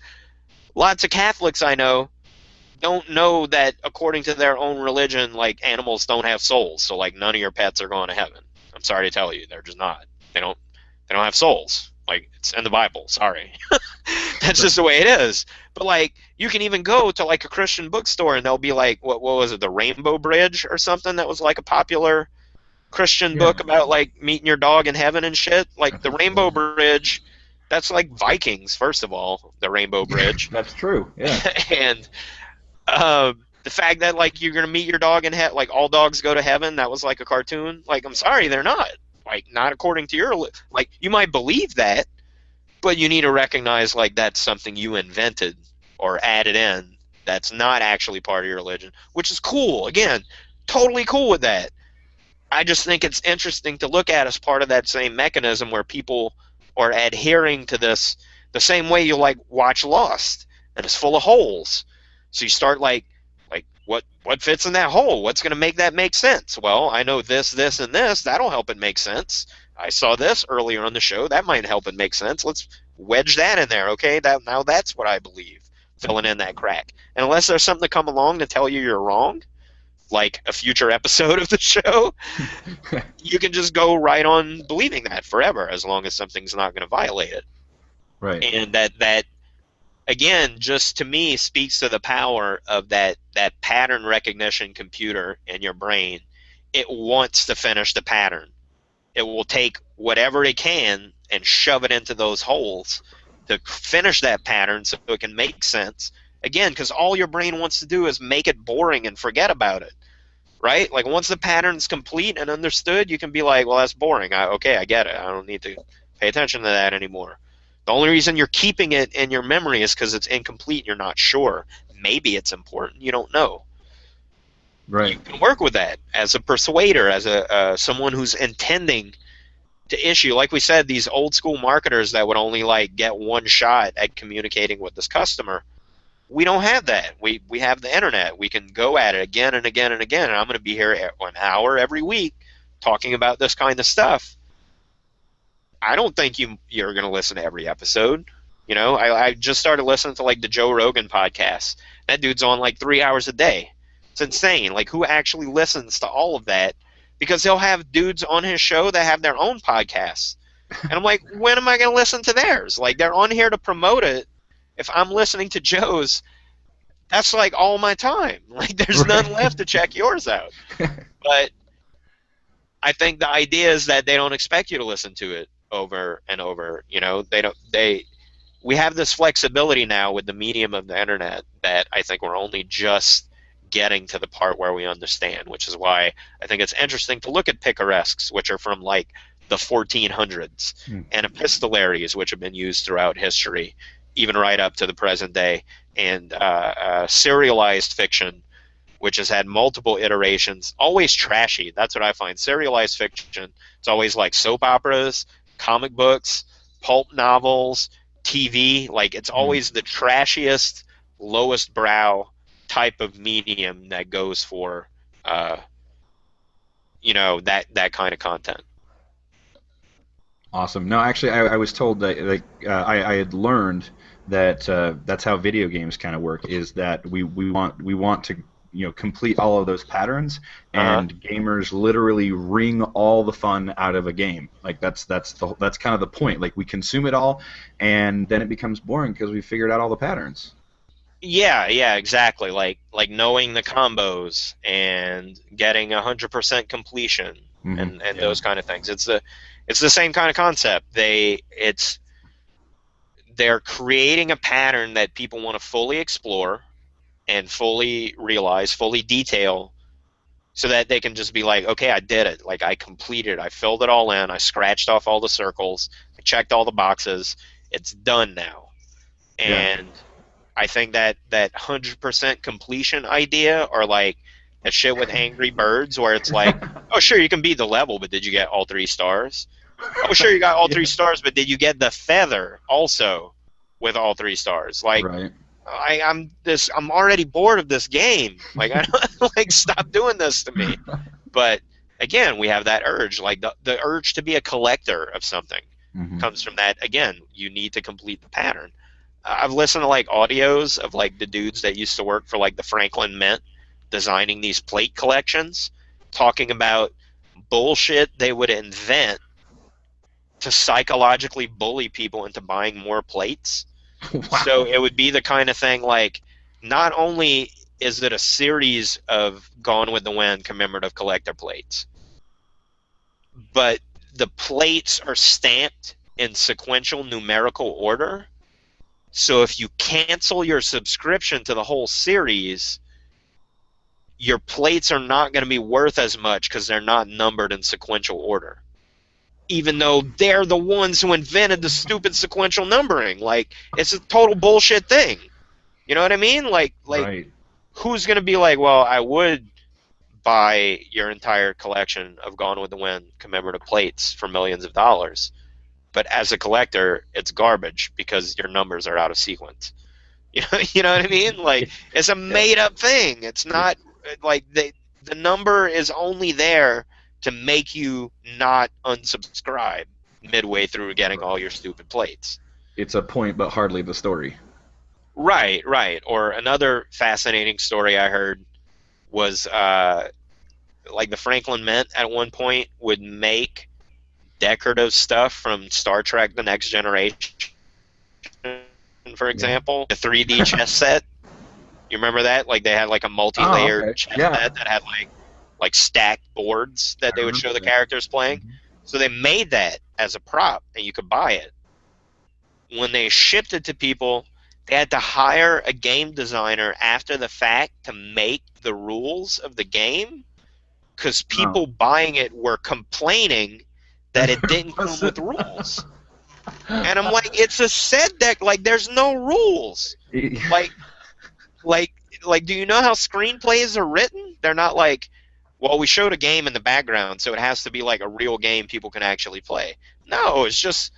lots of Catholics I know don't know that according to their own religion, like animals don't have souls, so like none of your pets are going to heaven. I'm sorry to tell you, they're just not. They don't have souls. Like, it's in the Bible. Sorry. That's just the way it is. But like, you can even go to like a Christian bookstore and they'll be like, what was it, the Rainbow Bridge or something, that was like a popular Christian Yeah. book about like meeting your dog in heaven and shit. Like the Rainbow Bridge, that's like Vikings, first of all, the Rainbow Bridge. That's true. Yeah. And the fact that like you're gonna meet your dog in heaven, like all dogs go to heaven, that was like a cartoon. Like, I'm sorry, they're not. Like, not according to your, like, you might believe that, but you need to recognize like that's something you invented or added in. That's not actually part of your religion, which is cool. Again, totally cool with that. I just think it's interesting to look at as part of that same mechanism where people are adhering to this the same way you like watch Lost, and it's full of holes. So you start like what fits in that hole? What's going to make that make sense? Well, I know this, this, and this. That'll help it make sense. I saw this earlier on the show. That might help it make sense. Let's wedge that in there, okay? Now that's what I believe, filling in that crack. And unless there's something to come along to tell you you're wrong, like a future episode of the show, you can just go right on believing that forever, as long as something's not going to violate it. Right. And that again, just to me, speaks to the power of that pattern recognition computer in your brain. It wants to finish the pattern. It will take whatever it can and shove it into those holes to finish that pattern so it can make sense. Again, because all your brain wants to do is make it boring and forget about it, right? Like, once the pattern's complete and understood, you can be like, well, that's boring. Okay, I get it. I don't need to pay attention to that anymore. The only reason you're keeping it in your memory is because it's incomplete. You're not sure. Maybe it's important. You don't know. Right. You can work with that as a persuader, as a someone who's intending to issue. Like we said, these old school marketers that would only like get one shot at communicating with this customer. We don't have that. We have the internet. We can go at it again and again and again. And I'm going to be here an hour every week talking about this kind of stuff. I don't think you're going to listen to every episode. You know, I just started listening to like the Joe Rogan podcast. That dude's on like 3 hours a day. It's insane. Like, who actually listens to all of that? Because he'll have dudes on his show that have their own podcasts. And I'm like, when am I going to listen to theirs? Like, they're on here to promote it. If I'm listening to Joe's, that's like all my time. Like, there's none left to check yours out. But I think the idea is that they don't expect you to listen to it. over and over. You know, we have this flexibility now with the medium of the internet that I think we're only just getting to the part where we understand, which is why I think it's interesting to look at picaresques, which are from like the 1400s, Mm. and epistolaries, which have been used throughout history, even right up to the present day, and serialized fiction, which has had multiple iterations, always trashy. That's what I find. Serialized fiction, it's always like soap operas, comic books, pulp novels, TV. Like, it's Mm. always the trashiest, lowest brow type of medium that goes for, uh, that kind of content. Awesome. No, actually, I was told that like I had learned that that's how video games kind of work. Is that we want to complete all of those patterns, Uh huh. and gamers literally wring all the fun out of a game. Like that's kind of the point. Like we consume it all, and then it becomes boring because we figured out all the patterns. Yeah, yeah, exactly. Like knowing the combos and getting 100% completion and Yeah. those kind of things. It's the same kind of concept. They're creating a pattern that people want to fully explore and fully realize, fully detail, so that they can just be like, okay, I did it. Like, I completed it. I filled it all in. I scratched off all the circles. I checked all the boxes. It's done now. Yeah. And I think that 100% completion idea, or like that shit with Angry Birds, where it's like, oh, sure, you can beat the level, but did you get all 3 stars? Oh, sure, you got all three Yeah. stars, but did you get the feather also with all 3 stars? Like, Right. I'm already bored of this game. Like, I don't like, stop doing this to me. But again, we have that urge, like the urge to be a collector of something Hmm. comes from that. Again, you need to complete the pattern. I've listened to like audios of like the dudes that used to work for like the Franklin Mint designing these plate collections, talking about bullshit they would invent to psychologically bully people into buying more plates. So Wow. it would be the kind of thing like, not only is it a series of Gone with the Wind commemorative collector plates, but the plates are stamped in sequential numerical order. So if you cancel your subscription to the whole series, your plates are not going to be worth as much because they're not numbered in sequential order. Even though they're the ones who invented the stupid sequential numbering. Like, it's a total bullshit thing. You know what I mean? Like Right. who's going to be like, well, I would buy your entire collection of Gone with the Wind commemorative plates for millions of dollars, but as a collector, it's garbage because your numbers are out of sequence. You know what I mean? Like, it's a Yeah. made up thing. It's not like the number is only there to make you not unsubscribe midway through getting all your stupid plates. It's a point, but hardly the story. Right, right. Or another fascinating story I heard was like the Franklin Mint at one point would make decorative stuff from Star Trek: The Next Generation, for Yeah. example, a 3D chess set. You remember that? Like, they had like a Oh, multi-layered okay. chess Yeah, set that had like stacked boards that I they would show remember the that. characters playing. Hmm. So they made that as a prop, and you could buy it. When they shipped it to people, they had to hire a game designer after the fact to make the rules of the game because Oh. people buying it were complaining That that it there didn't come with wasn't. rules. And I'm like, it's a set deck. Like, there's no rules. Like, like, like, do you know how screenplays are written? They're not like, well, we showed a game in the background, so it has to be like a real game people can actually play. No, it's just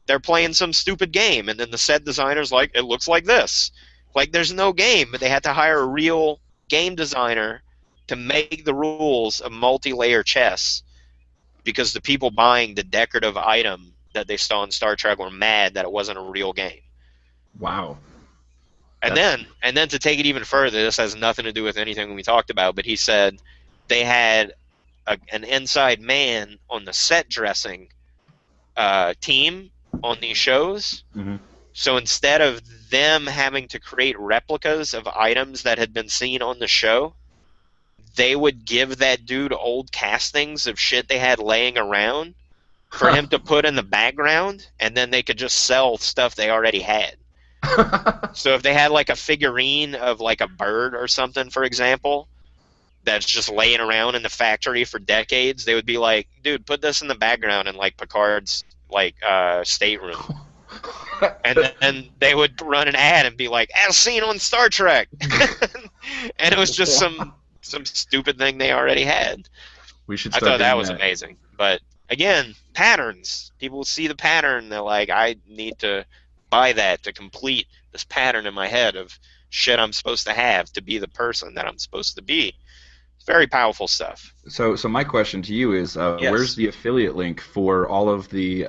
they're playing some stupid game, and then the set designer's like, it looks like this. Like, there's no game, but they had to hire a real game designer to make the rules of multi-layer chess because the people buying the decorative item that they saw in Star Trek were mad that it wasn't a real game. Wow. And That's then to take it even further, this has nothing to do with anything we talked about, but he said they had an inside man on the set dressing team on these shows. hmm So instead of them having to create replicas of items that had been seen on the show, they would give that dude old castings of shit they had laying around for him to put in the background, and then they could just sell stuff they already had. So if they had like a figurine of like a bird or something, for example, that's just laying around in the factory for decades, they would be like, dude, put this in the background in like Picard's like stateroom. And then they would run an ad and be like, as seen on Star Trek. And it was just some stupid thing they already had. We should I start thought that doing was amazing. But again, patterns. People see the pattern, they're like, I need to buy that to complete this pattern in my head of shit I'm supposed to have to be the person that I'm supposed to be. It's very powerful stuff. So my question to you is, where's Yes. the affiliate link for all of the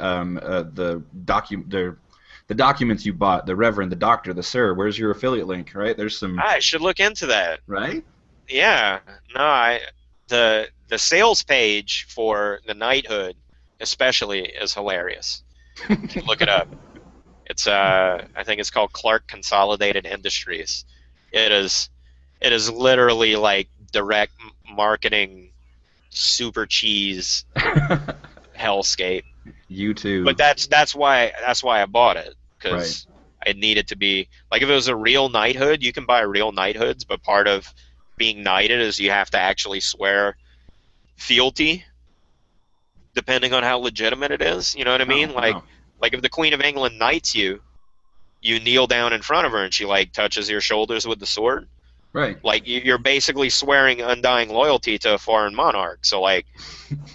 documents you bought, the Reverend, the Doctor, the Sir? Where's your affiliate link? Right? There's some. I should look into that. Right? Yeah. No, the sales page for the knighthood especially is hilarious. You can look it up. It's I think it's called Clark Consolidated Industries. It is literally like direct marketing super cheese hellscape. You too. But that's why I bought it, Right. because it needed to be like, if it was a real knighthood, you can buy real knighthoods, but part of being knighted is you have to actually swear fealty, depending on how legitimate it is. You know what I mean? Wow. Like if the Queen of England knights you, you kneel down in front of her and she like touches your shoulders with the sword. Right. Like you're basically swearing undying loyalty to a foreign monarch. So like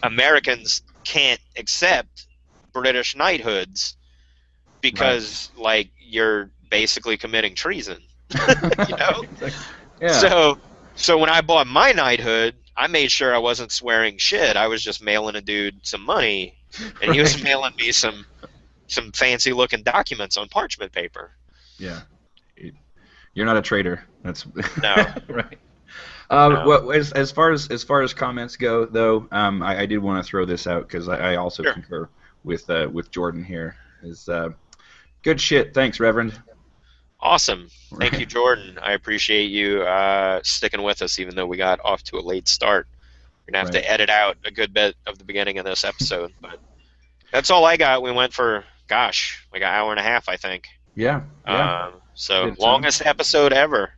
Americans can't accept British knighthoods because like you're basically committing treason. You know? Yeah. So when I bought my knighthood, I made sure I wasn't swearing shit. I was just mailing a dude some money, and he was mailing me some fancy looking documents on parchment paper. Yeah. You're not a traitor. That's No. right. No. Well, as far as comments go, though, I did want to throw this out because I also Sure. concur with Jordan here. Is good shit. Thanks, Reverend. Awesome. Thank you, Jordan. I appreciate you sticking with us, even though we got off to a late start. We're going to have to edit out a good bit of the beginning of this episode. But that's all I got. We went for, gosh, like an hour and a half, I think. Yeah. So Good longest episode ever.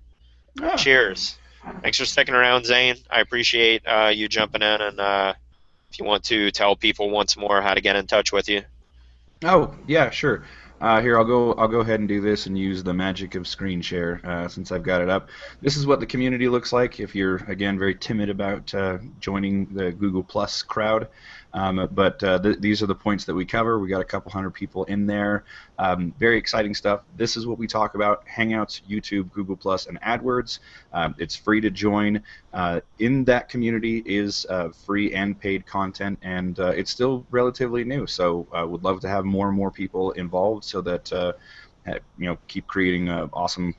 Ah. Cheers. Thanks for sticking around, Zane. I appreciate you jumping in, and if you want to tell people once more how to get in touch with you. Oh, yeah, sure. Here, I'll go ahead and do this and use the magic of screen share since I've got it up. This is what the community looks like if you're, again, very timid about joining the Google Plus crowd. But these are the points that we cover. We got a couple hundred people in there. Very exciting stuff. This is what we talk about: Hangouts, YouTube, Google Plus, and AdWords. It's free to join. In that community is free and paid content, and it's still relatively new. So I would love to have more and more people involved so that keep creating awesome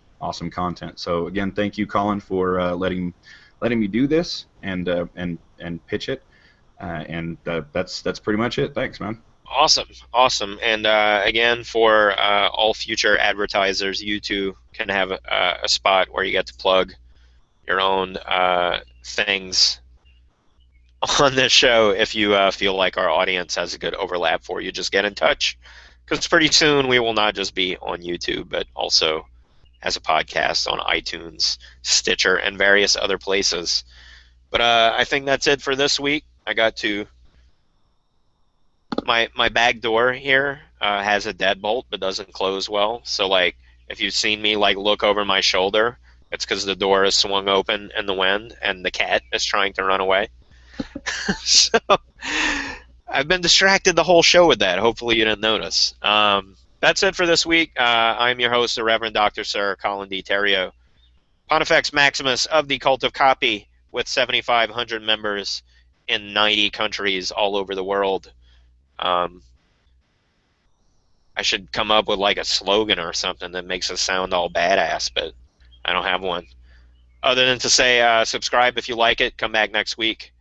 content. So again, thank you, Colin, for letting me do this and pitch it. And that's pretty much it. Thanks, man. Awesome. And again, for all future advertisers, you too can have a spot where you get to plug your own things on this show. If you feel like our audience has a good overlap for you, just get in touch, because pretty soon we will not just be on YouTube, but also as a podcast on iTunes, Stitcher, and various other places. But I think that's it for this week. I got to my back door here has a deadbolt but doesn't close well. So like if you've seen me like look over my shoulder, it's because the door is swung open in the wind and the cat is trying to run away. So I've been distracted the whole show with that. Hopefully you didn't notice. That's it for this week. I'm your host, the Reverend Dr. Sir Colin D. Terrio, Pontifex Maximus of the Cult of Copy, with 7,500 members in 90 countries all over the world. I should come up with like a slogan or something that makes us sound all badass, but I don't have one. Other than to say subscribe if you like it, come back next week,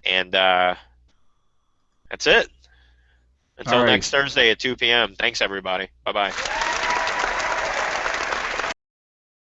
and that's it. Until next Thursday at 2 p.m. Thanks, everybody. Bye-bye.